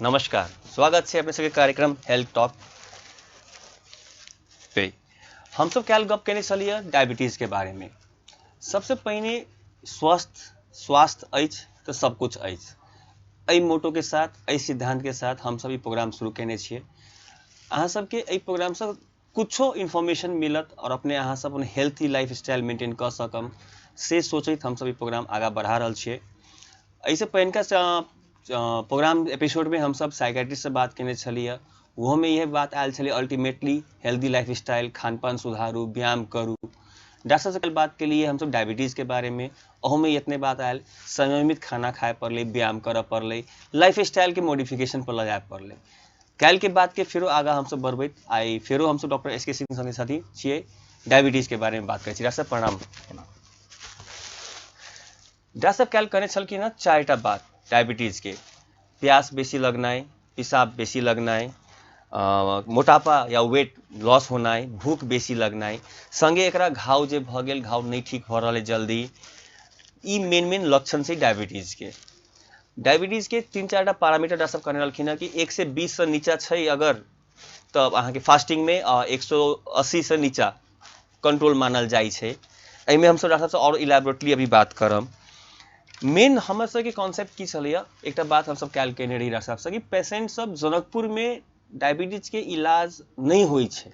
नमस्कार, स्वागत है अपने सबके कार्यक्रम हेल्थ टॉक पे। हम सब क्या गप कहने चलिए डायबिटीज के बारे में। सबसे पहले स्वास्थ्य अछि तो सब कुछ अछि। एहि मोटो के साथ, एहि सिद्धांत के साथ हम सब ई प्रोग्राम शुरू केने छिए। अहाँ सबके एहि प्रोग्राम से कुछो इन्फॉर्मेशन मिलत और अपने अहाँ सब अपन हेल्थी लाइफ स्टाइल मेंटेन कर सकम से सोचैत हम सब ई प्रोग्राम आगा बढ़ा रहल छिए। ऐसे पहिनका प्रोग्राम एपिसोड में हम सब साइकेट्रिस्ट से बात केने छलिए। वो में यह बात आयल छलै ultimately healthy life style, Khan पान सुधारू, व्यायाम करू। डॉक्टर से कल बात के लिए हम सब डायबिटीज़ के बारे में, ओहो में इतने बात आयल संयमित खाना खाए पड़ले, व्यायाम करे पड़ले, लाइफ स्टाइल के मॉडिफिकेशन पर लगाए पड़ले। कल के बात के फिर आगा हम सब बढ़बैत आई फिर हम सब डॉक्टर एस के सिंह संगे साथी छिए डायबिटीज़ के बारे में बात करै छी। डॉक्टर साहब प्रणाम। डॉक्टर साहब कल कहने छलखिन चारिटा बात डायबिटीज़ के: प्यास बेसी लगनाइ, पेशाब बेसी लगनाइ, मोटापा या वेट लॉस होनाइ, भूख बेसी लगनाइ, संगे एकरा घाव जे भ गेल, घाव नहीं ठीक भ रहल है जल्दी। ई मेन लक्षण छै डायबिटीज़ के। डायबिटीज़ के 3-4टा पैरामीटर डॉक्टर साहब कहने रहलखिन है कि 120 से नीचा छै अगर तब अहाँ के फास्टिंग में 180 से नीचा कंट्रोल मानल जाइ छै। एहिमे हम सब डॉक्टर साहब से और इलेबोरेटली अभी बात करम। मेन हमर सबके कॉन्सेप्ट की छलैया, एक बात हम सब कल केने रही डॉक्टर साहब से कि पेशेंट सब जनकपुर में डायबिटीज के इलाज नहीं होइ छै,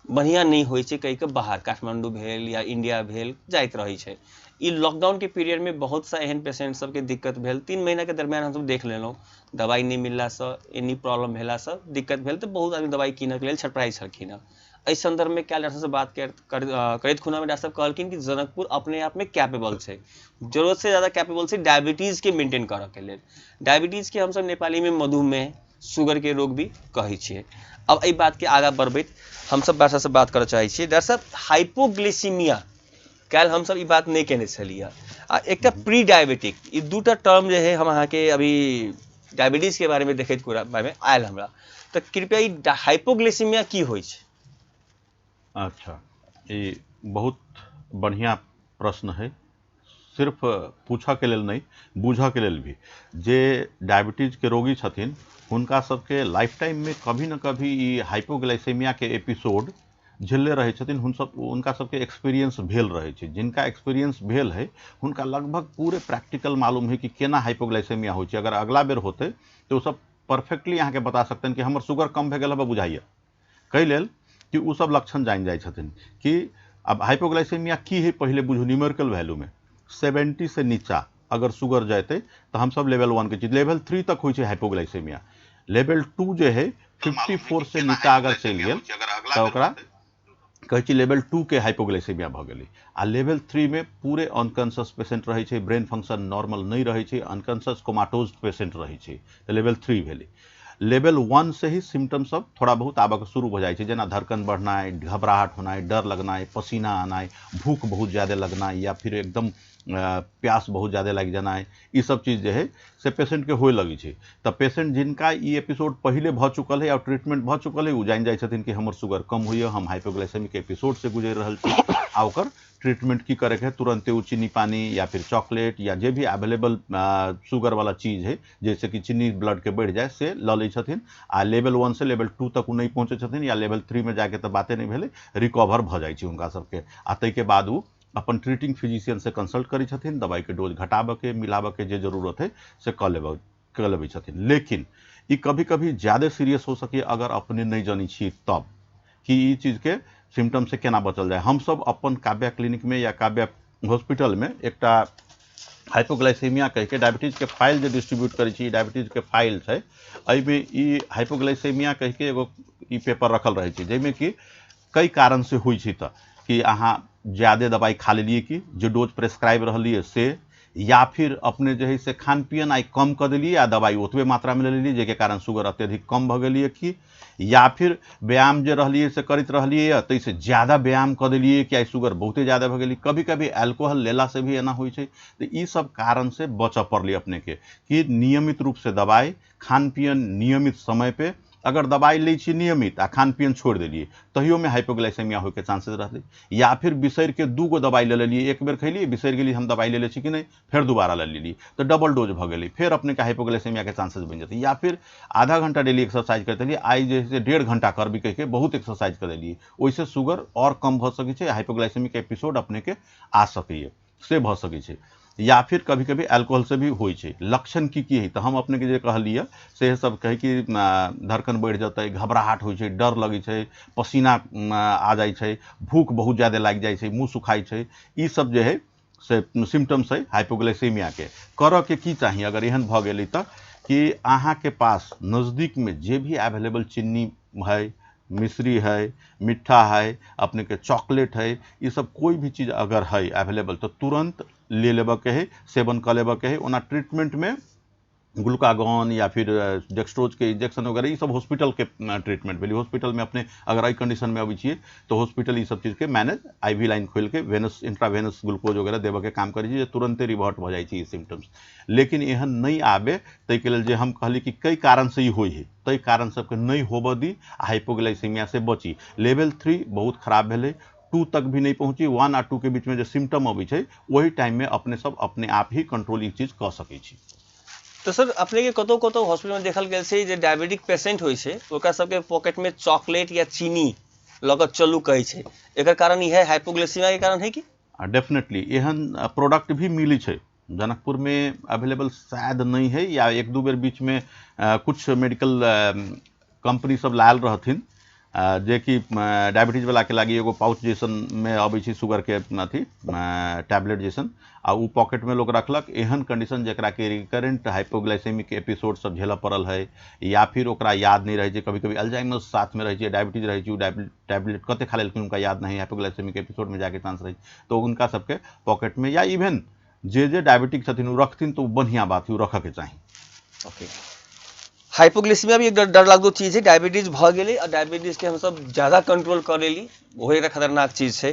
बढ़िया नहीं होइ छै, कहीं के बाहर काठमांडू भेल या इंडिया भेल जाइत रही छै। ई लॉकडाउन के पीरियड में बहुत सा एहन पेशेंट सबके दिक्कत भेल। 3 महीना के दरमियान हम सब देख लेलहुँ, दवाई नहीं मिलला से, एनी प्रॉब्लम भेला से दिक्कत भेल तो बहुत आदमी दवाई कीनऽ के लेल छटपटाई छलखिन। एहि संदर्भ में क्या डॉक्टर से बात करैत खुना में डॉक्टर साहब कहलखिन कि जनकपुर अपने आप में कैपेबल छै, जरूरत से ज़्यादा कैपेबल छै डायबिटीज़ के मेंटेन करऽ के लेल। डायबिटीज़ के हम सब नेपाली में मधुमेह, शुगर के रोग भी कहै छियै। अब एहि बात के आगा बढ़बैत हम सब डॉक्टर से बात करऽ चाहै छियै। डॉक्टर साहब हाइपोग्लिसीमिया कल हम सब ई बात नहीं केने छलिए आ एक प्री डायबिटिक, ई दूटा टर्म जे है हम अहाँ के अभी डायबिटीज़ के बारे में देखैत बारे में आयल हमरा, तो कृपया ई हाइपोग्लिसीमिया की होइ छै? अच्छा, ये बहुत बढ़िया प्रश्न है। सिर्फ पूछा के लेल नहीं, बूझा के लेल भी। जे डायबिटीज के रोगी छथिन हुनका सबके लाइफ टाइम में कभी न कभी ई हाइपोग्लाइसेमिया के एपिसोड झेलले रहे छथिन। उनका सबके एक्सपीरियंस भेल रहे छै। जिनका एक्सपीरियंस भेल है हुनका लगभग पूरे प्रैक्टिकल मालूम है कि केना हाइपोग्लाइसेमिया होइ छै। अगर अगला बेर होते तो वो सब परफेक्टली अहाँ के बता सकते हैं कि हमर शुगर कम भे गेल है बुझाइए कई लेल कि वो सब लक्षण जान जाए छथिन। कि अब हाइपोग्लाइसेमिया की है पहले बुझू। न्यूमेरिकल वैल्यू में 70 से नीचा अगर शुगर जाते तो हम सब लेवल 1 के चीज, लेवल 3 तक हो हाइपोग्लाइसेमिया। लेवल 2 जो है 54 से नीचा अगर चल गए तो ओकरा कहै छी लेवल 2 के हाइपोग्लाइसेमिया भ गेलै। आ लेवल 3 में पूरे अनकॉन्शियस पेशेंट रहे छै, ब्रेन फंक्शन नॉर्मल नहीं रहे छै, अनकॉन्शियस कोमाटोज पेशेंट रहे छै, तो लेवल 3 भेलै। लेवल 1 से ही सिम्टम सब थोड़ा बहुत आबक शुरू हो जाए छै, जेना धड़कन बढ़नाइ, घबराहट होनाइ, डर लगनाइ, पसीना आनाइ, भूख बहुत ज़्यादा लगनाइ, या फिर एकदम प्यास बहुत ज़्यादा लग जानाइ, ये सब चीज़ जो है से पेशेंट के होए लगी छै। तब पेशेंट जिनका ये एपिसोड पहले भ चुकल है और ट्रीटमेंट भ चुकल है, वो जान जाए छथिन कि हमर शुगर कम हुई, हम हाइपोग्लाइसेमिक एपिसोड से गुजर रहल छी। आ ओकर ट्रीटमेंट की करे है, तुरंते वो चीनी पानी या फिर चॉकलेट या जे भी अवेलेबल शुगर वाला चीज़ है, जैसे कि चीनी ब्लड के बढ़ जाए से ल लै छथिन। आ लेवल 1 से लेवल 2 तक नहीं पहुँचे छथिन, या लेवल 3 में जाके तो बातें नहीं भेले, रिकवर भ जाए छै उनका सबके। आ तै के बाद वो अपन ट्रीटिंग फिजिशियन से कंसल्ट करी छथिन, दवाई के डोज घटाबे के, मिलाबे के जे जरूरत है से कर लेबै छथिन। लेकिन ये कभी कभी ज़्यादा सीरियस हो सके अगर अपने नहीं जानी छी तब कि ये चीज़ के सिम्टम से केना बचल जाए। हम सब अपन काव्या क्लिनिक में या काव्या हॉस्पिटल में एक हाइपोग्लाइसेमिया कह के डायबिटीज के फाइल जो डिस्ट्रीब्यूट करी छी, डायबिटीज के फाइल है, अइमे ई हाइपोग्लाइसेमिया कह के एगो ई पेपर रखल रहे छै, जैमे कि कई कारण से हुई छी त कि अहाँ ज़्यादा दवाई खा लेलिए कि जो डोज प्रेस्क्राइब रहलिए से, या फिर अपने जो है से खान पियन आई कम कर दिलिए आ दवाई ओतबे मात्रा में ले लेलिए जेके कारण शुगर अत्यधिक कम भ गेलिए कि, या फिर व्यायाम जो रहलिए से करते रहलिए तो इससे ज़्यादा व्यायाम कर दिलिए कि आई शुगर बहुते ज़्यादा भ गेली। कभी कभी अल्कोहल लेला से भी एना होइ छै। तो ये सब कारण से बच पड़ली अपने के कि नियमित रूप से दवाई, खान पियन नियमित समय पे, अगर दवाई लै छी नियमित आ खान पियन छोड़ देलिए तहियो में हाइपोग्लाइसेमिया होय के चांसेस रहते, या फिर बिसर के 2 गो दवाई ले लेलिए, एक बेर खैलिए बिसर गेलिए हम दवाई ले छी कि नहीं, फिर दोबारा ले लेलिए तो डबल डोज भ गेलै, फिर अपने के हाइपोग्लाइसेमिया के चांसेस बन जाते। या फिर आधा घंटा डेली एक्सरसाइज करते लिए आई जैसे 1.5 घंटा करबी कह के बहुत एक्सरसाइज कर देलिए, ओइसे शुगर और कम भ सकै छै, हाइपोग्लाइसेमिक एपिसोड अपने के आ सकैए से भ सकै छै। या फिर कभी कभी अल्कोहल से भी होई छै। लक्षण की है तो हम अपने के जे कहलिए से सब कहे कि धड़कन बढ़ जाते, घबराहट होई छै, डर लगे छै, पसीना आ जाए छै, भूख बहुत ज़्यादा लग जाए छै, मुँह सुखाई छै, ई सब जे है से सिम्टम्स है हाइपोग्लाइसेमिया के। कर के की चाहिए अगर एहन भ गेलै त कि अहाँ के पास नज़दीक में जे भी अवेलेबल चीनी है, मिश्री है, मिठा है, अपने के चॉकलेट है, ये सब कोई भी चीज़ अगर है अवेलेबल तो तुरंत ले लेबा के है, सेवन कर लेबा के है। ओना ट्रीटमेंट में ग्लूकागॉन या फिर डेक्सट्रोज के इंजेक्शन वगैरह ये सब हॉस्पिटल के ट्रीटमेंट भेली। हॉस्पिटल में अपने अगर आई कंडीशन में अबै छिए तो हॉस्पिटल ये सब चीज़ के मैनेज आईवी लाइन खोल के वेनस इंट्रावेनस ग्लूकोज वगैरह देबा के काम करै छै, तुरंते रिवर्ट भ जाइ छै सिम्टम्स। लेकिन एहन नहीं आबे तै के लेल जे हम कहली कि कई कारण से ही होई है, तई कारण सबके नहीं होबऽ दी, हाइपोग्लाइसेमिया से बची। लेवल 3 बहुत खराब भेलै, 2 तक भी नहीं पहुंची, 1 आ 2 के बीच में जो सिम्टम अबै छै वही टाइम में अपने सब अपने आप ही कंट्रोल ई चीज क सकै छी। तो सर अपने के कतौ कतौ हॉस्पिटल में देखल गेल छै जे डायबिटिक पेशेंट होय छै ओकरा सबके पॉकेट में चॉकलेट या चीनी लगत चलू कहै छै, एकर कारण ई है हाइपोग्लाइसेमिया के कारण है कि? डेफिनेटली एहन प्रोडक्ट भी मिली छै, जनकपुर में अवेलेबल शायद नहीं है, या 1-2 बेर बीच में कुछ मेडिकल कंपनी सब लायल रहथिन जे कि डायबिटीज वाला के लागी एगो पाउच जैसन में अबै छै शुगर के अथी टैबलेट जैसन, आ उ पॉकेट में लोग रखलक। एहन कंडीशन जकरा के रिकरेंट हाइपोग्लाइसेमिक एपिसोड सब झेलऽ पड़ल है, या फिर ओकरा याद नहीं रहे छै, कभी कभी अल्जाइमर साथ में रहे छै, डायबिटीज रहे छै, टैबलेट कते खा लेलखिन उनका याद नहीं, हाइपोग्लाइसेमिक एपिसोड में जाके चांस रहे, तो उनका सबके पॉकेट में या इवन जे डायबिटिक छथिन उ रखथिन तो बढ़िया बात है, रखऽ के चाही। ओके, हाइपोग्लाइसेमिया भी एक डर लागदो चीज है, डायबिटीज भ गेलै और डायबिटीज के हम सब ज्यादा कंट्रोल कर लेली, वो एक खतरनाक चीज है।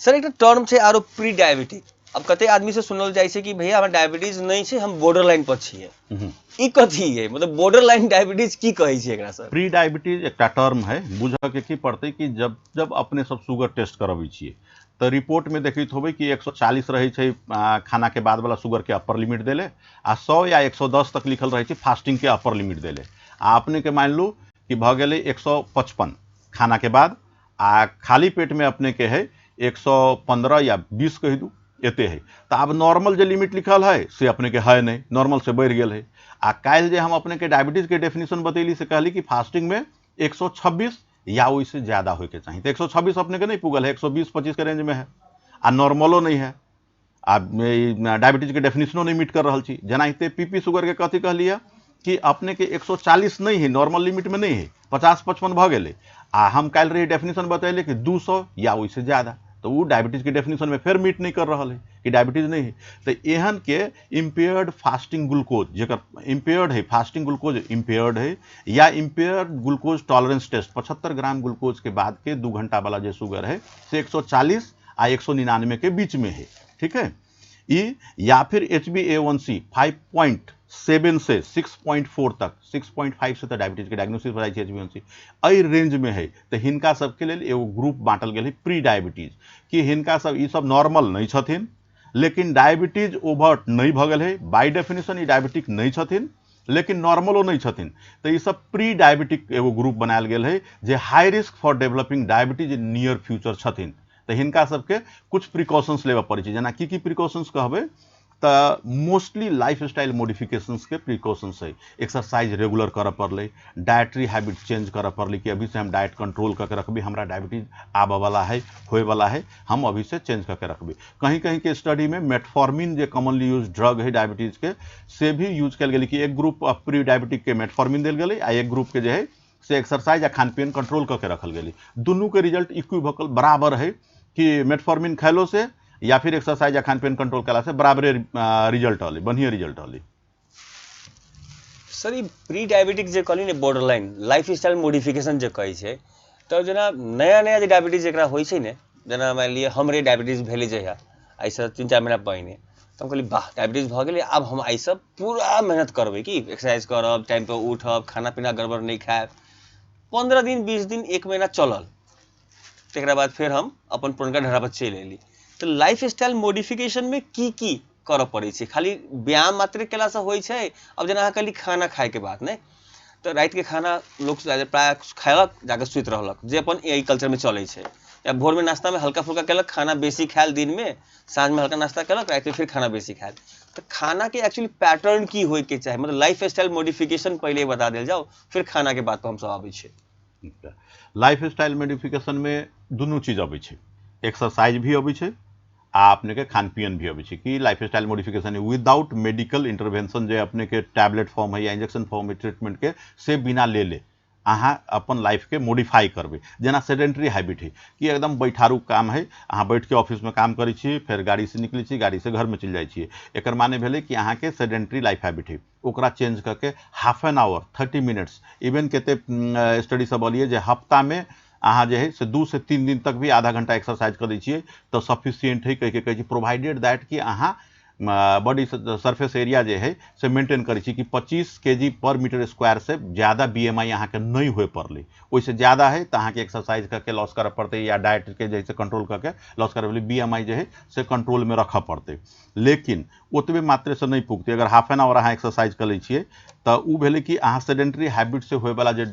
सर एक टर्म छै आरो प्री डायबिटिक, अब कते आदमी से सुनल जाय छै कि भैया हमरा डायबिटीज नहीं छै, हम बॉर्डर लाइन पर छियै, ई कथी है, मतलब बॉर्डर लाइन डायबिटीज की कहै छै एकरा सर? प्री डायबिटीज एकटा टर्म है, बुझऽ के की पड़तै कि जब जब अपने सब शुगर टेस्ट करबै छियै तो रिपोर्ट में देखैत होबै कि 140 रहे छै खाना के बाद वाला शुगर के अपर लिमिट देले, आ 100 या 110 तक लिखल रहे छै फास्टिंग के अपर लिमिट देले, आ अपने के मान लू कि भ गेलै 155 खाना के बाद, आ खाली पेट में अपने के है 115 या 20 कह दू एते है, तो अब नॉर्मल जो लिमिट लिखल है से अपने के है नहीं, नॉर्मल से बढ़ गेल है। आ काल्हि जे हम अपने के डायबिटीज के डेफिनेशन बतैली से कहली कि फास्टिंग में 126 या उससे ज्यादा होके चाहिए, तो 126 अपने के नहीं पुगल है, 120-25 के रेंज में है, आ नॉर्मलो नहीं है, आ डायबिटीज के डेफिनेशनो नहीं मीट कर रहा छी। जेनाहिते पीपी शुगर के कथी कहलिए कि अपने के 140 नहीं है, नॉर्मल लिमिट में नहीं है, 50-55 भ गेलै, आ हम काल रही डेफिनेशन बतैले कि 200 या उससे ज्यादा, तो वो डायबिटीज के डेफिनेशन में फिर मीट नहीं कर रहा है कि डायबिटीज नहीं है। तो एहन के इम्पेयर्ड फास्टिंग ग्लूकोज, जेकर इम्पेयर्ड है फास्टिंग ग्लूकोज इम्पेयर्ड है, या impaired glucose tolerance test 75 gram glucose के बाद के 2 घंटा वाला जो शुगर है से 140 आ 199 के बीच में है, ठीक है। ई या फिर HbA1c 5.7 से 6.4 तक, 6.5 से तो डायबिटीज के डायग्नोसिस हो जाए HbA1c एहि रेंज में है, तो हिनका सबके लेल एगो ग्रुप बांटल गेल है प्री डायबिटीज, कि हिनका सब ई सब नॉर्मल नहीं छथिन, लेकिन डायबिटीज ओवर नहीं भ गेल है, बाय डेफिनेशन ई डायबिटिक नहीं छथिन, लेकिन नॉर्मलो नहीं छथिन, तो ये सब प्री डायबिटिक एगो ग्रुप बनायल गेल है जे high risk for developing diabetes in near future छथिन। तो हिनका सबके कुछ प्रिकॉशंस लेबऽ पड़ै छै, जेना की प्रिकॉशंस कहबै तो मोस्टली लाइफ स्टाइल मॉडिफिकेशंस के प्रिकॉशंस है, एक्सरसाइज रेगुलर करऽ पड़लै, डाइटरी हैबिट चेंज करऽ पड़लै कि अभी से हम डाइट कंट्रोल करके रखबै, हमरा डायबिटीज आबऽ वाला है, होए वाला है, हम अभी से चेंज करके रखबै। कहीं कहीं के स्टडी में मेटफॉर्मिन जो कॉमनली यूज ड्रग है डायबिटीज के से भी यूज कल गेलै, कि एक ग्रुप ऑफ प्री डायबिटिक के मेटफॉर्मिन देल गेलै, आ एक ग्रुप के जो है से एक्सरसाइज या खान पीन कंट्रोल करके रखल गेलै। दुनू के रिजल्ट इक्विवोकल बराबर है कि मेटफॉर्मिन खैलो से या फिर एक्सरसाइज या खान पीन कंट्रोल कला से बराबरे रिजल्ट हले, बढ़िया रिजल्ट हले। सर ई प्री डायबिटिक जे कहली ने borderline lifestyle modification जे कहै छै, तो जेना नया नया जे डायबिटीज एकरा होइ छै ने, जेना मान लिअ हमरे डायबिटीज भेलै जहिया ऐसे 3-4 महीना पहिने, तो हम कहली वाह डायबिटीज भ गेलै, अब हम आई सब पूरा मेहनत करबै कि एक्सरसाइज करब, टाइम पर उठब, खाना पीना गड़बड़ नहीं खाएब। 15 दिन 20 दिन 1 महीना चलल, तकरा बाद फिर हम अपन पुरनका ढारा पर चलि एली। तो लाइफ स्टाइल मॉडिफिकेशन में की करऽ पड़ै छै, खाली व्यायाम मात्र केला से होइ छै। अब जेना अहाँ कहली खाना खाए के बात नहीं, तो रात के खाना लोग प्राय खैलक जाके सुति रहलक, जे अपन यही कल्चर में चलै छै। या भोर में नाश्ता में हल्का फुल्का केलक, खाना बेसी खायल दिन में, साँझ में हल्का नाश्ता केलक, रात में फिर खाना बेसी खायल। तो खाना के एक्चुअली पैटर्न की होय के चाही, मतलब लाइफ स्टाइल मॉडिफिकेशन पहले बता देल जाओ, फिर खाना के बात पर हम सब आबै छै। लाइफ स्टाइल मॉडिफिकेशन में दुनू चीज अबै छै, एक्सरसाइज भी अबै छै आ अपने के खान पियन भी अबै छै। कि lifestyle modification without medical intervention जे अपने के टैबलेट फॉर्म है या इंजेक्शन फॉर्म है ट्रीटमेंट के से बिना ले अहाँ अपन लाइफ के मॉडिफाई करबै। जेना सेडेंटरी हैबिट है कि एकदम बैठारू काम है, अहाँ बैठ के ऑफिस में काम करै छी, फिर गाड़ी से निकलै छी, गाड़ी से घर में चलि जाइ छियै, एकर माने भेलै कि अहाँ के सेडेंटरी लाइफ हैबिट है। ओकरा चेंज करके half an hour 30 minutes, even कते स्टडी सब अलिए जे हफ्ता में अहाँ जे है से 2 से 3 दिन तक भी आधा घंटा एक्सरसाइज करै छियै तो सफिशियंट है कह के प्रोवाइडेड दैट कि अहाँ बॉडी सरफेस एरिया जे है से मेंटेन करै छी कि 25 kg पर मीटर स्क्वायर से ज़्यादा BMI अहाँ के नहीं हुए पड़ले। ओइसे ज़्यादा है तो अहाँ के एक्सरसाइज करके लॉस करे पड़ते या डाइट के जैसे कंट्रोल करके लॉस करे BMI जे है से कंट्रोल में रख पड़ते। लेकिन ओतबे मात्रे से नहीं पुगते। अगर हाफ एन आवर अहाँ एक्सरसाइज कर लै छियै तो उ भेलै कि अहाँ सेडेंटरी हैबिट से होए वाला जे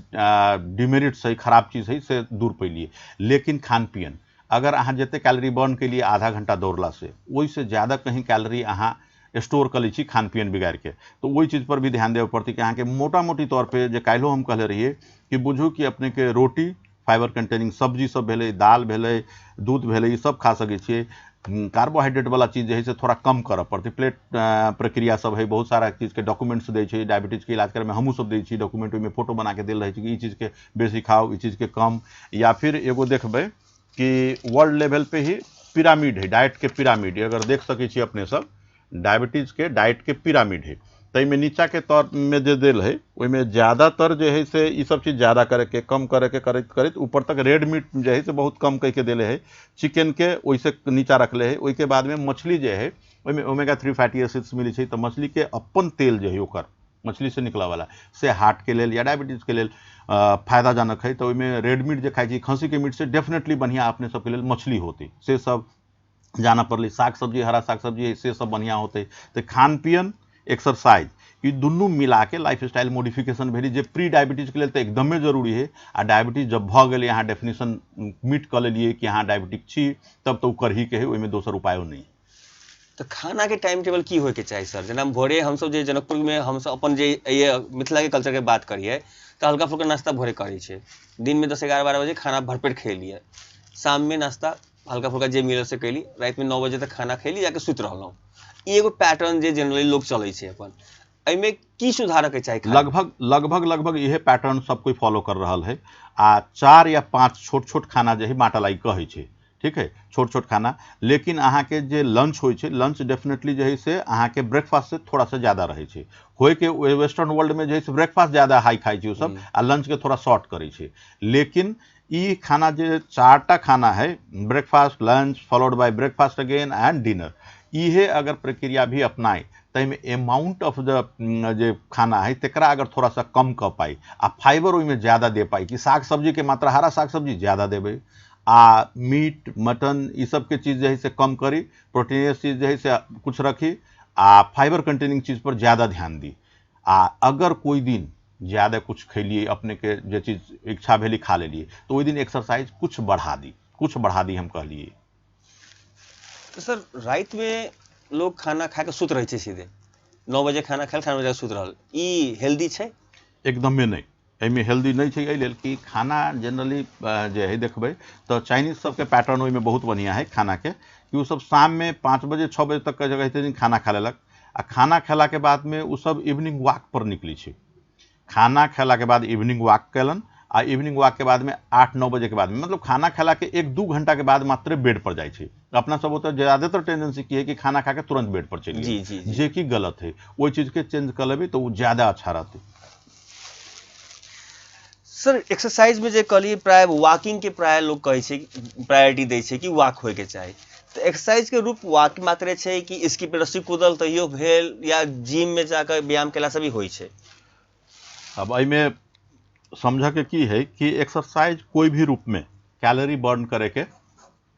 डिमेरिट्स है, खराब चीज़ है से दूर पैलिए। लेकिन खान पियन अगर अहाँ जते कैलोरी बर्न के लिए आधा घंटा दौड़ला से ओइसे ज़्यादा कहीं कैलोरी अहाँ स्टोर कर ली खान पियन बिगाड़ के, तो वही चीज़ पर भी ध्यान देवे पड़ती कि अहाँ के मोटा मोटी तौर पे जे काल्हो हम कहले रहिए कि बुझू कि अपने के रोटी, फाइबर कंटेनिंग सब्जी सब भेलै, दाल भेलै, दूध भेलै, ई सब खा सकै छियै। कार्बोहाइड्रेट वाला चीज़ जे है से थोड़ा कम करऽ पड़ती। प्लेट प्रक्रिया सब है, बहुत सारा चीज़ के डॉक्यूमेंट्स दै छै, डायबिटीज के इलाज करे में हमहूँ सब दै छी डॉक्यूमेंट, ओहिमे फोटो बना के देल रहे छै कि ई चीज़ के बेसी खाओ, ई चीज़ के कम। या फिर एगो देखबै कि वर्ल्ड लेवल पे ही पिरामिड है, डाइट के पिरामिड, अगर देख सकै छी अपने सब डायबिटीज के डाइट के पिरामिड है। तो में नीचा के तौर में जे देल है ओहिमे ज़्यादातर जे है से ई सब चीज़ ज़्यादा करे के, कम करे के करैत करैत ऊपर तक रेड मीट जे है से बहुत कम कह के देले है, चिकन के वैसे नीचा रखले है। ओहि के बाद में मछली जे है ओहिमे ओमेगा 3 फैटी एसिड्स मिले छै, तो मछली के अपन तेल जे है ओकर मछली से निकला वाला से हार्ट के लेल या डायबिटीज के लेल फायदाजनक है। तो ओहिमे रेड मीट जे खाई छी, खस्सी के मीट से डेफिनेटली बढ़िया अपने सबके लेल मछली होती, से सब जाना पड़ली। साग सब्जी, हरा साग सब्जी से सब बढ़िया होते। तो खान पियन, एक्सरसाइज, ई दुनू मिला के लाइफ स्टाइल मॉडिफिकेशन भेली जे प्री डायबिटीज के लिए तो एकदमे जरूरी है। आ डायबिटीज जब भ गेलै, अहाँ डेफिनेशन मीट कर लेलिए कि अहाँ डायबिटिक छी, तब तो करही के है, ओहिमे दोसर उपायो नहीं। तो खाना के टाइम टेबल की होय के चाही सर? जेना भोरे हम सब जे जनकपुर में हम सब अपन जे ये मिथिला के कल्चर के बात करिए तो हल्का फुल्का नाश्ता भोरे करै छै, दिन में 10-11-12 बजे खाना भरपेट खेलिए, शाम में नाश्ता हल्का फुल्का जे मिलल से कैली, रात में 9 बजे तक खाना खैली, जाके सुति रहलहुँ। ई एगो पैटर्न जे जनरली लोग चलै छै अपन, एहिमे की सुधार के चाही? लगभग इहे पैटर्न सब कोई फॉलो कर रहा है। आ 4 या 5 छोट छोट खाना जे है बाँटा लाई कहै छै, ठीक है, छोट छोट खाना। लेकिन अहाँ के जे लंच होइ छै, लंच डेफिनेटली जे है से अहाँ के ब्रेकफास्ट से थोड़ा सा ज्यादा रहे छै। होय के वेस्टर्न वर्ल्ड में जे है से ब्रेकफास्ट ज्यादा हाई खाई छै सब, आ लंच के थोड़ा शॉर्ट करे छै। लेकिन ई खाना जे 4टा खाना है, breakfast, lunch followed by breakfast again and dinner, इहे अगर प्रक्रिया भी अपनाए तैमें अमाउंट ऑफ द जे खाना है तकरा अगर थोड़ा सा कम कर पाई आ फाइबर ओहिमें ज़्यादा दे पाई कि साग सब्जी के मात्रा, हरा साग सब्जी ज़्यादा देवे, आ मीट मटन ई सब के चीज़ जो है से कम करी, प्रोटीनियस चीज़ जो है से कुछ रखी, आ फाइबर कंटेनिंग चीज़ पर ज़्यादा ध्यान दी। आ अगर कोई दिन ज़्यादा कुछ खैलिए, अपने के जो चीज़ इच्छा भेली खा लेलिए, तो वही दिन एक्सरसाइज कुछ बढ़ा दी हम कहलिए। तो सर रात में लोग खाना खा के सुत रहे छै, सीधे 9 बजे खाना खायल, 9 बजे सुत रहल, ई हेल्दी छै? एकदमे नहीं, एहिमे हेल्दी नहीं छै। एहि लेल कि खाना जनरली जे है देखबै तो चाइनीज सबके पैटर्न ओहिमे बहुत बढ़िया है खाना के, कि वो सब शाम में 5 बजे 6 बजे तक के जगह दिन खाना खा लेलक, आ खाना खेला के बाद में वो सब इवनिंग वॉक पर निकली छै। खाना खेला के बाद इवनिंग वॉक कैलन, आ इवनिंग वॉक के बाद में 8-9 बजे के बाद में, मतलब खाना खेला के 1-2 घंटा के बाद मात्र बेड पर जाए छै। अपना सब होता ज्यादातर टेंडेंसी की है कि खाना खा के तुरंत बेड पर चलिए, जे कि गलत है। वही चीज के चेंज कर लेबै तो वो ज्यादा अच्छा रहते। सर एक्सरसाइज में जे कहलिए प्राय वॉकिंग के प्राय लोग कहै छै प्रायोरिटी दै छै कि वॉक होय के चाही, तो एक्सरसाइज के रूप वाक मात्रे छै कि इसकी रस्सी कूदल तैयो भेल या जिम में जाकर व्यायाम केला से भी होइ छै? अब एहिमे समझ के की है कि एक्सरसाइज कोई भी रूप में कैलोरी बर्न करे के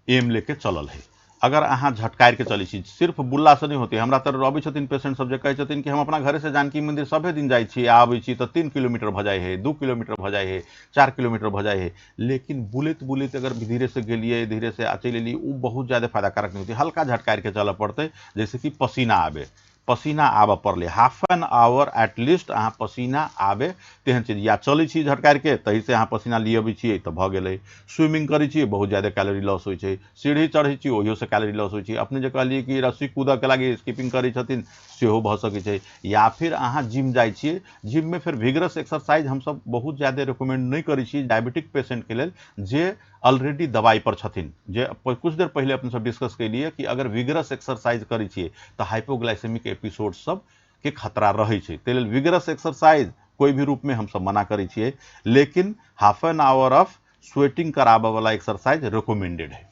एम लेके चलल है। अगर अहाँ झटकार के चली छी, सिर्फ बुल्ला से नहीं होती। हमरा तर अबै छथिन पेशेंट सब जे कहै छथिन कि हम अपना घरे से जानकी मंदिर सभे दिन जाइ छी, आबै छी तो 3 किलोमीटर भ जाए है, 2 किलोमीटर भ जाए है, 4 किलोमीटर भ जाए है। लेकिन बुलत बुलत अगर धीरे से गेलिए, धीरे से चल एलिए, वो बहुत ज्यादा फायदाकारक नहीं होती। हल्का झटकार के चल पड़ते, जैसे कि पसीना आवे, पसीना आबे पड़ले, हाफ एन आवर एटलीस्ट अहाँ पसीना आबे तेहन चीज। या चलै छी झटकार के तही से अहाँ पसीना लिए अबै छियै तऽ भऽ गेलै। स्विमिंग करै छियै बहुत ज्यादा कैलोरी लॉस होइ छै, सीढ़ी चढ़ै छी ओहियो से कैलोरी लॉस होइ छै। अपने जे कहलिए कि रस्सी कूदऽ के लागी स्किपिंग करै छथिन सेहो भऽ सकै छै। या फिर अहाँ जिम जाइ छियै, जिम में फिर विगरस एक्सरसाइज हमसब बहुत ज्यादा रिकमेंड नहीं करै छी डायबिटिक पेशेंट के लेल जे ऑलरेडी दवाई पर छथिन। जे कुछ देर पहले अपने सब डिस्कस कैलिए कि अगर विगरस एक्सरसाइज करै छियै तऽ हाइपोग्लाइसेमिक एपिसोड सब के खतरा रहे छै। ताहि लेल विगरस एक्सरसाइज कोई भी रूप में हम सब मना करै छियै, लेकिन half an hour of sweating कराबे वाला एक्सरसाइज रिकमेंडेड है।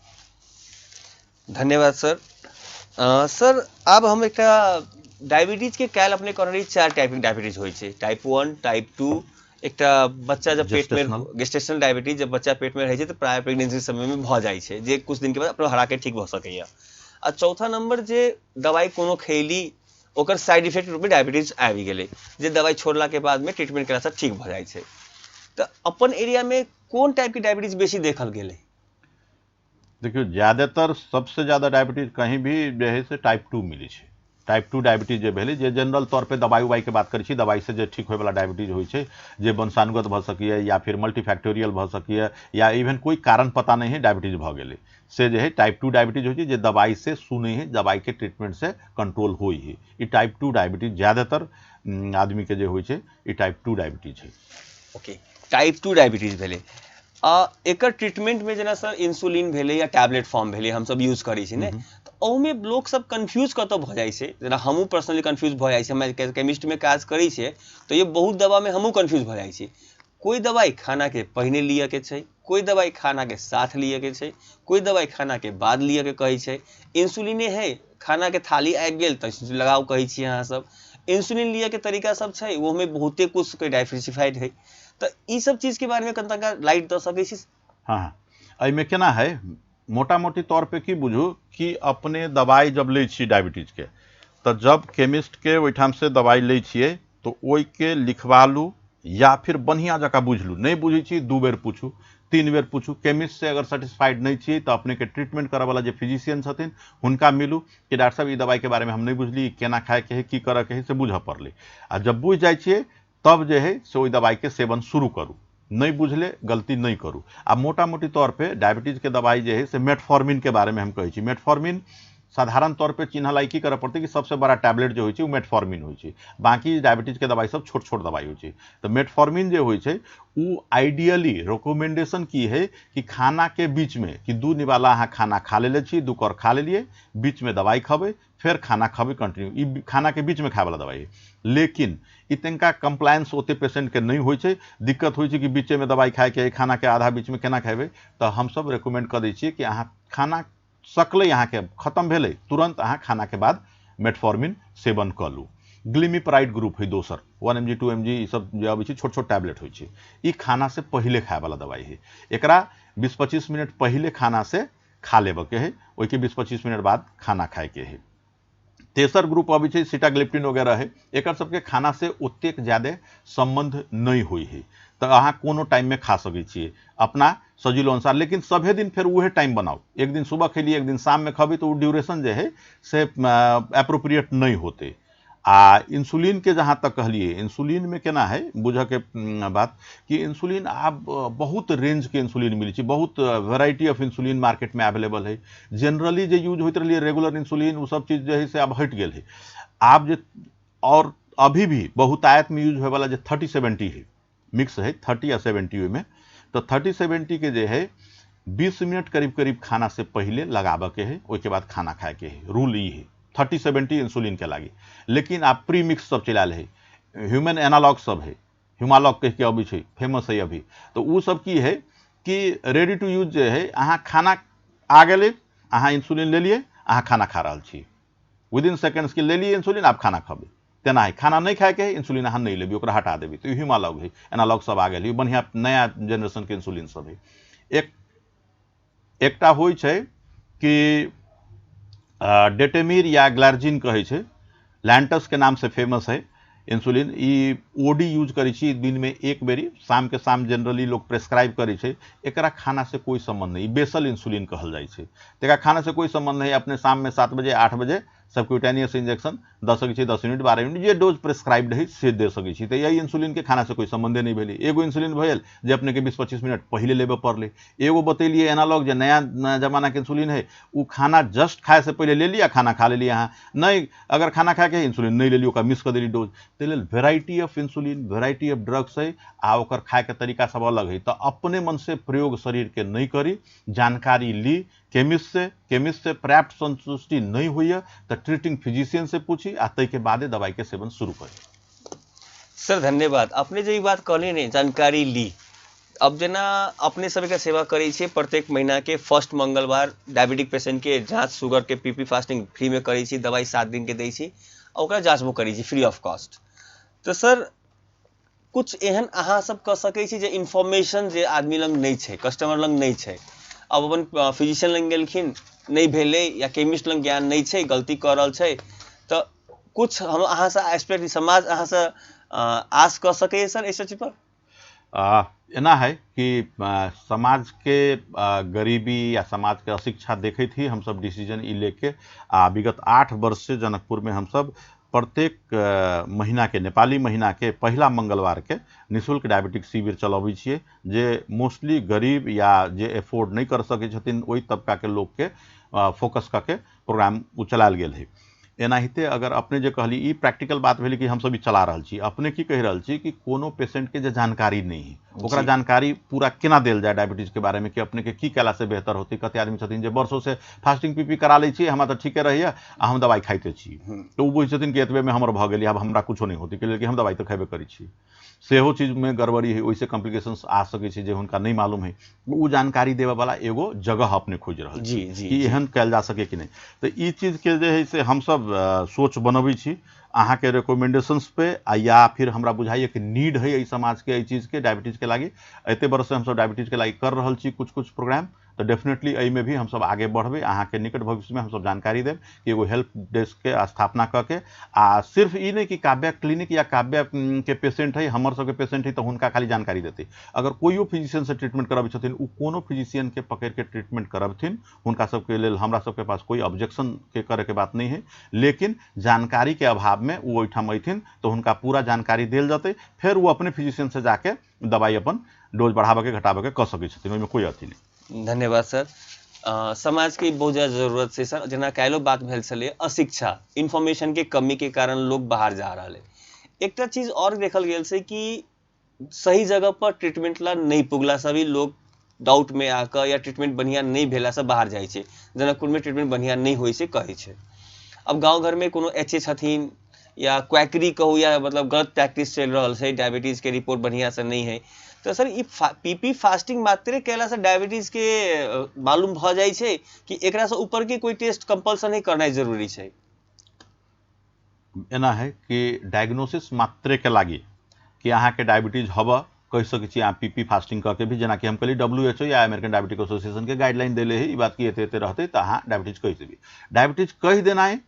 धन्यवाद सर। सर अब हम एक डायबिटीज के काल अपने कहने 4 टाइप के डायबिटीज होइ छै, टाइप 1, टाइप 2, एक बच्चा जब पेट में गेस्टेशनल डायबिटीज जब बच्चा पेट में रहे छै तो प्राय प्रेगनेंसी समय में भ जाइ छै, जे कुछ दिन के बाद अपने हरा के ठीक भ सकैया। आ चौथा नंबर जे दवाई कोनो खैली ओकर साइड इफेक्ट के रूप में डायबिटीज आबि गेलै, जे दवाई छोड़ला के बाद में ट्रीटमेंट केला से ठीक भ जाइ छै। तो अपन एरिया में कौन टाइप की डायबिटीज बेसी देखल गेलै? देखियो ज्यादातर सबसे ज्यादा डायबिटीज कहीं भी जे है से टाइप 2 मिली छै। टाइप 2 डायबिटीज जे भेलै, जे जनरल तौर पे दवाई उवाई के बात करै छी, दवाई से जे ठीक होय वाला डायबिटीज होइ छै, जे वंशानुगत भ सकैया या फिर मल्टीफैक्टोरियल भ सकैया या इवन कोई कारण पता नहीं है डायबिटीज भ गेलै, से जे है टाइप 2 डायबिटीज होइ छै, जे दवाई से सुनै है, दवाई के ट्रीटमेंट से कंट्रोल होइ है। ई टाइप 2 डायबिटीज ज्यादातर आदमी के जे होइ छै ई टाइप 2 डायबिटीज है। ओके, टाइप 2 डायबिटीज भेलै। एकर ट्रीटमेंट में जेना सर इंसुलिन भेलै या टैबलेट फॉर्म भेलै हम सब यूज करै छी ने, तो ओमे लोग सब कंफ्यूज कत भ जाइ छै। जेना हमहू पर्सनली कंफ्यूज भ जाइ छै, हम केमिस्ट में काज करै छियै तो ये बहुत दवा में हमहू कंफ्यूज भ जाइ छी। कोई दवाई खाना के पहले लिया के छै, कोई दवाई खाना के साथ लिया के छै, कोई दवाई खाना के बाद लिया के कहै छै। इंसुलिने है, खाना के थाली आबि गेल तो इंसुलिन लगाओ कहै छी अहाँ सब। इंसुलिन लिया के तरीका सब छै, वो में बहुते कुछ के डाइवर्सिफाइड है। तो ई सब चीज के बारे में कनिका लाइट द सकै छी? हाँ, एहिमे केना है, मोटा मोटी तौर पे की बुझू कि अपने दवाई जब ले छी डायबिटीज के, तो जब केमिस्ट के ओहिठाम से दवाई ले छिए तो ओहि के लिखवा लू या फिर बढ़िया जगह बुझ लू। नहीं बुझे छी 2 बेर पूछू, 3 बेर पूछू। केमिस्ट से अगर सेटिस्फाइड नहीं छी तो अपने के ट्रीटमेंट करे वाला जे फिजिशियन छथिन हुनका मिलू कि डॉक्टर साहब ई दवाई के बारे में हम नहीं बुझली, केना खाए के है, की करे के है, से बुझ पड़ले। आ जब बुझ जाइ छिए तब जे है से ओहि दवाई के सेवन शुरू करू। नहीं बुझले गलती नहीं करू। आ मोटा मोटी तौर पे डायबिटीज के दवाई जे है से मेटफॉर्मिन के बारे में हम कहे छी। मेटफॉर्मिन साधारण तौर पे चिन्हलाई की करे पड़ते कि सबसे बड़ा टैबलेट जो होई मेटफॉर्मिन होई। बाकी डायबिटीज के दवाई सब छोट छोट दवाई होई। तो मेटफॉर्मिन जो होई वो आइडियली रिकमेंडेशन की है कि खाना के बीच में कि 2 निवाला अहाँ खाना खा ले छी, 2 कौर खा लेलिए, बीच में दवाई खबे, फिर खाना खबे कंटिन्यू। ई खाना के बीच में खाए वाला दवाई है। लेकिन इतनका कंप्लायंस ओते पेशेंट के नहीं होई, दिक्कत होई कि बीचे में दवाई खाए के, खाना के आधा बीच में केना खेबे। तो हम सब रिकमेंड कर दै छियै कि अहाँ खाना सकले यहाँ के खत्म भेले तुरंत अहाँ खाना के बाद मेटफॉर्मिन सेवन कर लू। ग्लिमिप्राइड ग्रुप है दोसर, 1 mg 2 mg ई सब जे अबै छै छोट छोट टैबलेट होइ छै। ई खाना से पहले खाए वाला दवाई है। एकरा 20-25 मिनट पहले खाना से खा लेबे के है, ओहि के 20-25 मिनट बाद खाना खाए के है। तेसर ग्रुप अबै छै सिटाग्लिप्टिन वगैरह है। एकर सबके खाना से ओतेक ज्यादा संबंध नहीं हुई है, तो अहाँ कोनो टाइम में खा सकै छियै अपना सजीलो अनुसार। लेकिन सभे दिन फिर उहे टाइम बनाओ, एक दिन सुबह खेलिए एक दिन शाम में खबी, तो वो ड्यूरेशन जो है से अप्रोप्रिएट नहीं होते। आ इंसुलिन के जहाँ तक कहलिए, इंसुलिन में केना है बुझ के बात कि इंसुलिन आब बहुत रेंज के इंसुलिन मिली छै, बहुत वेराइटी ऑफ इंसुलिन मार्केट में अवेलेबल है। जनरली जो यूज होते रहिए रेगुलर इंसुलिन वो सब चीज जो है से अब हट गए है। आप जो और अभी भी बहुतायत में यूज होए वाला जो 30-70 है, मिक्स है 30 या 70 में, तो 30-70 के जो है 20 मिनट करीब करीब खाना से पहले लगाबे के है, उसके बाद खाना खाए के है। रूल ये है 30-70 इंसुलिन के लागी। लेकिन आप प्री मिक्स सब चलाल है, ह्यूमन एनालॉग सब है, ह्यूमालॉग कह के अभी है, फेमस है अभी। तो वो सब की है कि रेडी टू यूज जो है, अहाँ खाना आ गए अहाँ इंसुलिन ले लिए, अहाँ खाना खा रहा छी, विदिन सेकेंड्स के ले लिए इंसुलिन, आप खाना खेबै। तेना है, खाना नहीं खाए के है, इंसुलिन अहाँ नहीं लेबी, ओकरा हटा देबी। तो एनालॉग है, एनालॉग सब आ गेल है, बढ़िया नया जनरेशन के इंसुलिन सब है। एकटा होइ छै कि डेटेमिर या ग्लार्जिन कहै छै, लैंटस के नाम से फेमस है इंसुलिन। ई ओडी यूज करै छी दिन में एक बेरी, शाम के शाम जनरली लोग प्रेस्क्राइब करै छै। एकरा खाना से कोई संबंध नहीं, बेसल इंसुलिन कहल जाइ छै। एकरा खाना से कोई संबंध नहीं, अपने शाम में 7 बजे 8 बजे सबक्यूटेनियस इंजेक्शन दे सकै छी, 10 मिनट 12 मिनट जे डोज प्रेस्क्राइब्ड है से दे सकै छी। तो यही इंसुलिन के खाना से कोई संबंधे नहीं भेलै। एगो इंसुलिन भेल जे अपने के 20-25 मिनट पहले लेबे पड़ले। एगो बतेलिए एनालॉग जे नया जमाना के इंसुलिन है, वो खाना जस्ट खाए से पहले ले लिया, खाना खा लेलिए अहाँ नहीं, अगर खाना खा के इंसुलिन नहीं ले लियो, ओकरा मिस कर देली डोज। ते लेल variety of insulin, variety of drugs है, आ ओकर खाए के तरीका सब अलग है। तो अपने मन से प्रयोग शरीर के नहीं करी, जानकारी ली केमिस्ट से पर्याप्त संतुष्टि नहीं हुई है तो ट्रीटिंग फिजिशियन से पूछी, आ तै के बादे दवाई के सेवन शुरू करी। सर धन्यवाद। अपने जो बात कहली ने, जानकारी ली। अब जेना अपने सबके सेवा करै छियै, प्रत्येक महीना के फर्स्ट मंगलवार डायबिटिक पेशेंट के जांच शुगर के पीपी फास्टिंग फ्री में करै छी, दवाई 7 दिन के दै छी, ओकरा जांचबो करै छी फ्री ऑफ कॉस्ट। तो सर कुछ एहन अहाँ सब कह सकै छी जे इन्फॉर्मेशन जे आदमी लंग नहीं छै, कस्टमर लंग नहीं छै, अब अपन फिजिशियन लंग गेलखिन नहीं भेलै, या केमिस्ट लंग ज्ञान नहीं छै, गलती कर रहल छै, तो कुछ हम अहाँ से एक्सपेक्ट समाज अहाँ से आस कर सके सर ऐसा चीज पर? एना है कि समाज के गरीबी या समाज के अशिक्षा देखे थी हम सब डिसीजन ई लेके विगत 8 वर्ष से जनकपुर में हम सब प्रत्येक महीना के, नेपाली महीना के पहला मंगलवार के निःशुल्क डायबिटिक शिविर चलाबै छियै, जे मोस्टली गरीब या जे एफोर्ड नहीं कर सकै छथिन ओहि तबका के लोग के फोकस करके प्रोग्राम चलायल गेल है। एनाहिते अगर अपने जे कहली ई प्रैक्टिकल बात भेली कि हम सब ई चला रहल छी, अपने की कहि रहल छी कि कोनो पेशेंट के जे जानकारी नहीं है, ओकरा जानकारी पूरा केना देल जाए डायबिटीज के बारे में, कि अपने के की केला से बेहतर होती। कते आदमी छथिन जे वर्षों से फास्टिंग पीपी करा लै छी, हमरा तो ठीके रहैया, हम दवाई खाइते छी, तो वो बुझै छथिन कि एतबे में हमर भ गेली, अब हमरा कुछो नहीं होती, कि हम दवाई तो खेबे करै छी। सेहो चीज में गड़बड़ी है, ओइसे कॉम्प्लिकेशंस आ सकै छै जे हुनका नहीं मालूम है। वो जानकारी देवे वाला एगो जगह अपने खोज रहल छी कि एहन कैल जा सके कि नहीं। तो ई चीज के जे है से हम सब सोच बनबै छी अहाँ के रिकमेंडेशंस पे, या फिर हमरा बुझाइए कि नीड है एहि समाज के एहि चीज के डायबिटीज के लागी। एते बरस से हम सब डायबिटीज के लागी कर रहल छी कुछ प्रोग्राम, तो डेफिनेटली एहि में भी हम सब आगे बढ़बे। अहाँ के निकट भविष्य में हम सब जानकारी देब कि एगो हेल्प डेस्क के स्थापना करके, आ सिर्फ ई नहीं कि काव्या क्लिनिक या काव्या के पेशेंट है, हमर सबके पेशेंट है तो हुनका खाली जानकारी देते। अगर कोई फिजिशियन से ट्रीटमेंट कराबै छथिन, उ कोनो फिजिशियन के पकड़ के ट्रीटमेंट करबथिन, हुनका सबके लेल हमरा सबके पास कोई ऑब्जेक्शन के करे के बात नहीं है। लेकिन जानकारी के अभाव में वो ओहिठाम अयथिन तो हुनका पूरा जानकारी देल जाते, फिर वो अपने फिजिशियन से जाके दवाई अपन डोज बढ़ाबे के घटाबे के कर सकै छथिन, ओहिमे कोई अथी नहीं। धन्यवाद सर। समाज की बहुत ज्यादा जरूरत से सर, जेना काल्हि बात भेल छलै, अशिक्षा, इन्फॉर्मेशन के कमी के कारण लोग बाहर जा रहा है। एक चीज और देखल गेल से कि सही जगह पर ट्रीटमेंट ला नहीं पुगला सभी लोग डाउट में आकर, या ट्रीटमेंट बढ़िया नहीं भेला से बाहर जाइ छै। जनकपुर में ट्रीटमेंट बढ़िया नहीं होइ से कहै छै। अब गांव घर में कोनो एचए छथिन, या क्वैकरी कहू, या मतलब गलत प्रैक्टिस चल रहा है, डायबिटीज के रिपोर्ट बढ़िया से नहीं है, तो सर ये पीपी फास्टिंग मात्रे केला से डायबिटीज के मालूम भ जाइ छै कि एकरा से ऊपर के कोई टेस्ट कंपल्सन ही करना जरूरी छै? एना है कि डायग्नोसिस मात्रे के लागी कि अहाँ के डायबिटीज हवा कह सकै छी अहाँ पीपी फास्टिंग करके भी, जेना कि हम कहली WHO या अमेरिकन डायबिटिक एसोसिएशन के गाइडलाइन देले है, ई बात की एते रहते तो अहाँ डायबिटीज कह देबी। डायबिटीज कह देना है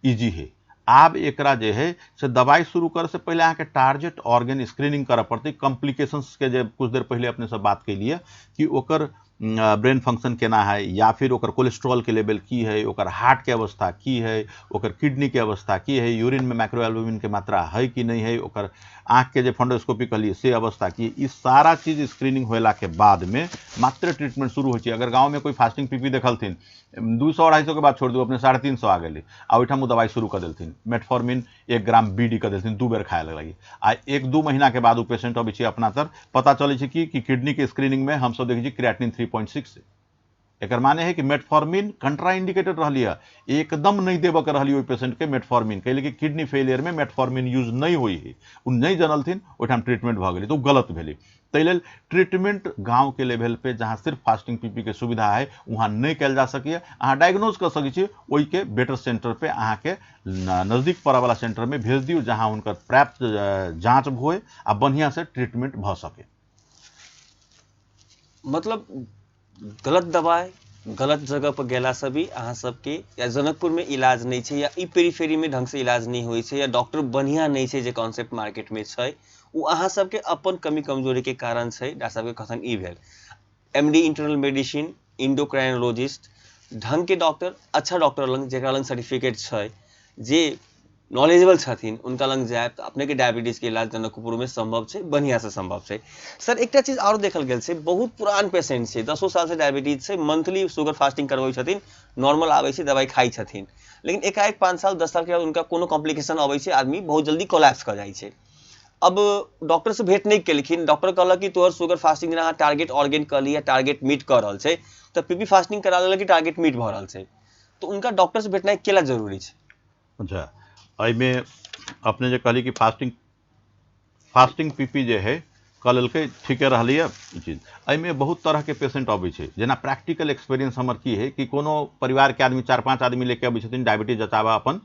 इजी है। आब एकरा जे है से दवाई शुरू करे से पहले अहाँ के टारगेट ऑर्गन स्क्रीनिंग करे पड़ते। कॉम्प्लिकेशंस के जे कुछ देर पहले अपने सब बात के लिए कि ओकर ब्रेन फंक्शन केना है, या फिर ओकर कोलेस्ट्रॉल के लेवल की है, ओकर हार्ट के अवस्था की है, ओकर किडनी के अवस्था की है, यूरिन में माइक्रोएल्बुमिन के मात्रा है कि नहीं है, ओकर आँख के जो फंडोस्कोपी कहलिए से अवस्था की, इस सारा चीज स्क्रीनिंग होला के बाद में मात्र ट्रीटमेंट शुरू हो। अगर गाँव में कोई फास्टिंग पीपी देखलथिन 200-250 के बाद छोड़ दू, अपने 350 आ गए, आ ओहिठाम वो दवाई शुरू कर देलथिन, मेटफॉर्मिन 1 ग्राम BD कर देलथिन, 2 बेर खाए लगी। आ 1-2 महीना के बाद वो पेशेंट अबै छै अपना तर पता चले कि किडनी के स्क्रीनिंग में हम सब देखै छी क्रिएटिनिन 3.6 से एकर माने है कि मेटफॉर्मिन कंट्राइंडिकेटेड रही है, एकदम नहीं देव के रही पेशेंट के मेटफॉर्मिन, कहे कि किडनी फेलियर में मेटफॉर्मिन यूज नहीं हुई है, उ नहीं जानलथिन, ओठाम ट्रीटमेंट भ गई तो गलत भेली। तैलेल ट्रीटमेंट गांव के लेवल पे जहां सिर्फ फास्टिंग पीपी के सुविधा है वहां नहीं कल जा सकिए, अहाँ डायग्नोज कर सकै छी, ओई के बेटर सेंटर पे अहाँ के नजदीक पड़े वाला सेंटर में भेज दियो जहां उनकर पर्याप्त जांच होए आ बढ़िया से ट्रीटमेंट भ सके। मतलब गलत दवाई गलत जगह पर गेला से भी अहाँ सबके या जनकपुर में इलाज नहीं है, या ई पेरीफेरी में ढंग से इलाज नहीं होइ छै, या डॉक्टर बढ़िया नहीं है जे कॉन्सेप्ट मार्केट में छै, वो अहाँ सबके अपन कमी कमजोरी के कारण छै। डॉक्टर साहब के कथन ई भेल एमडी इंटरनल मेडिसिन इंडोक्राइनोलॉजिस्ट ढंग के डॉक्टर, अच्छा डॉक्टर लंग जेकरा लंग सर्टिफिकेट छै, जे नॉलेजेबल छथिन, उनका लंग जाए तो अपने के डायबिटीज के इलाज जनकपुर में संभव है, बढ़िया से संभव है। सर एक चीज और देखल गेल छै, बहुत पुरान पेशेंट है, 10 साल से डायबिटीज है, मंथली शुगर फास्टिंग करबै छथिन, नॉर्मल आबै छै, दवाई खाई छथिन, लेकिन एकाएक 5 साल 10 साल के बाद उनका कोनो कॉम्प्लिकेशन अबै छै, आदमी बहुत जल्दी कोलैप्स कर जाइ छै। अब डॉक्टर से भेंट नहीं केलखिन, डॉक्टर कहलक कि तोहर शुगर फास्टिंग अहाँ टारगेट ऑर्गेन कर लिया, टारगेट मीट कर रहल छै, तो पीपी फास्टिंग करा लेलक कि टारगेट मीट भ रहल छै, तो उनका डॉक्टर से भेटना केला जरूरी छै। अच्छा, एहिमे अपने जे कहली कि फास्टिंग पीपी जे है कल के ठीके रही है चीज, एहिमे बहुत तरह के पेशेंट अबै छै, जेना प्रैक्टिकल एक्सपीरियंस हमर की है कि कोनो परिवार के आदमी 4-5 आदमी लेके अबै छथिन डायबिटीज जचावा, अपन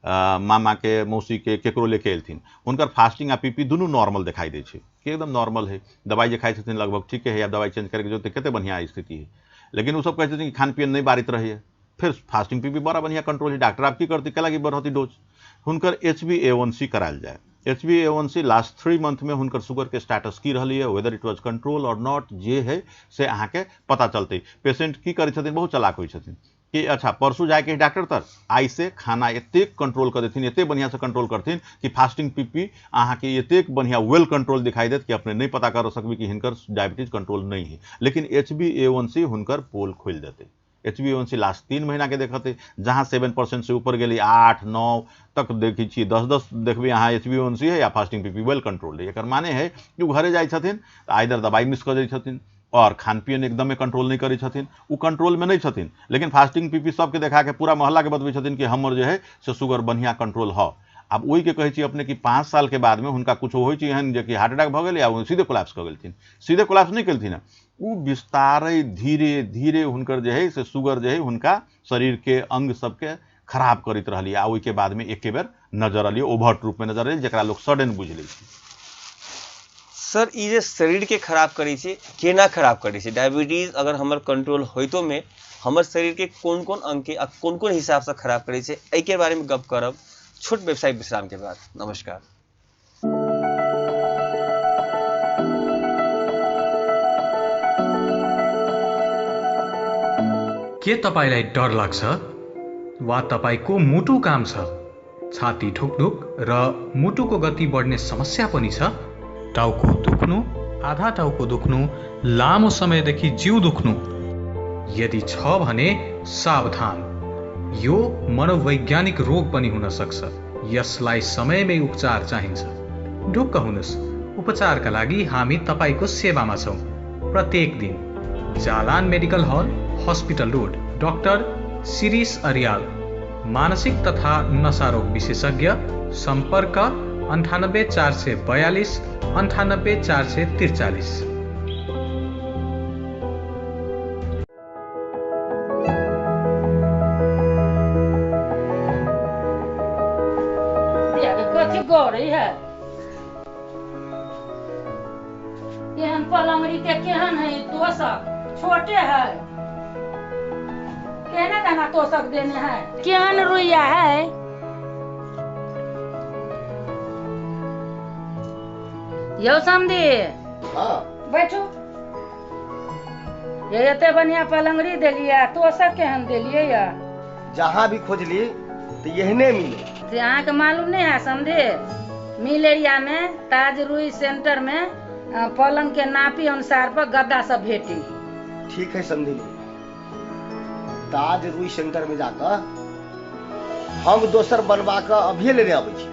मामा के मौसी के केकरो लेके एलथिन, हुनकर फास्टिंग आ पीपी दुनू नॉर्मल दिखाई दे छै कि एकदम नॉर्मल है, दवाई जे खाई छथिन लगभग ठीक है, या दवाई चेंज करके जो कते बढ़िया स्थिति है, लेकिन वो सब कहते छथिन कि खान पियन नहीं बारित रही है, फिर फास्टिंग पीपी बड़ा बढ़िया कंट्रोल है, डॉक्टर आप की करती कला की बढ़ती डोज, हुनकर HbA1c करायल जाए। HbA1c लास्ट 3 मंथ में हुनकर शुगर के स्टेटस की रही है, वेदर इट वाज कंट्रोल और नॉट, जे है से अहाँ के पता चलते। पेशेंट की करे छथिन, बहुत चलाक होइ छथिन कि अच्छा परसू जाके डॉक्टर तर आई से खाना एते कंट्रोल कर देथिन, एते बढ़िया से कंट्रोल करथिन कि फास्टिंग पीपी अहाँ के एते बढ़िया वेल कंट्रोल दिखाई देत कि अपने नहीं पता कर सकबी कि हिनकर डायबिटीज कंट्रोल नहीं है, लेकिन HbA1c हुनकर पोल खोल देते। HbA1c लास्ट 3 महीना के देखते, जहाँ 7% से ऊपर गेली 8-9 तक देखी छी, 10-10 देखबी अहाँ HbA1c है या फास्टिंग पीपी वेल कंट्रोल है। एकर माने है कि घरे जाइ छथिन आइदर दवाई मिस कर दै छथिन और खान पियन एकदम में कंट्रोल नहीं करी छथिन, उ कंट्रोल में नहीं छथिन, लेकिन फास्टिंग पीपी सबके देखा के पूरा मोहल्ला के बतबै छथिन कि हमर जो है से शुगर बढ़िया कंट्रोल है। अब वही के कहे छी अपने कि 5 साल के बाद में हुनका कुछ होइ छै एहन जे कि हार्ट अटैक भ गेल या सीधे कोलैप्स कर गेलथिन, सीधे कोलैप्स नहीं केलथिन, उ विस्तारे धीरे धीरे हुनकर जे है से शुगर जे है हुनका शरीर के अंग सबके खराब करैत रहली, आ ओहि के बाद में एके बेर नजर अलिए, ओभर्ट रूप में नजर अलिए, जेकरा लोग सडन बुझ लै छै। सर ई जे शरीर के खराब करै छै, केना खराब करै छै? डायबिटीज अगर हमर कंट्रोल होइतो में हमर शरीर के कोन कोन अंग के आ कोन कोन हिसाब से खराब करै छै, एहि के बारे में गप करब छोट व्यवसायिक विश्राम के बाद। नमस्कार। के तपाईलाई डर लाग्छ वा तपाईको मुटु काम छ, छाती ठुकढुक र मुटुको गति बढ्ने समस्या पनि छ, टाउको दुख्नु, आधा टाउको दुख्नु, लामो समयदेखि जिउ दुख्नु, यदि छ भने सावधान, यो मनोवैज्ञानिक रोग पनि हुन सक्छ, यसलाई समयमै उपचार चाहिन्छ। ढुक्क हुनुस्, उपचारका लागि हामी तपाईको सेवामा छौं। प्रत्येक दिन जालान मेडिकल हल, hospital road, doctor Shirish Aryal, मानसिक तथा नशारोग विशेषज्ञ, संपर्क 98 442 98 443। गौरी है केहन पलंगरी के केहन है तोषक, छोटे है, केहने दाना तोषक देने है, केहन रुइया है, यो समझी। हाँ बैठो, ये एते बढ़िया पलंगरी देलिए, तोषक केहन देलिए या? जहाँ भी खोजली तो यहने मिले। से अहाँ के मालूम नहीं है समझे, मिल एरिया में ताज रुई सेंटर में पलंग के नापी अनुसार पर गद्दा सब भेटी। ठीक है समझी, ताज रुई सेंटर में जाकर हम दोसर बनवा कर अभी लेने आबै छी।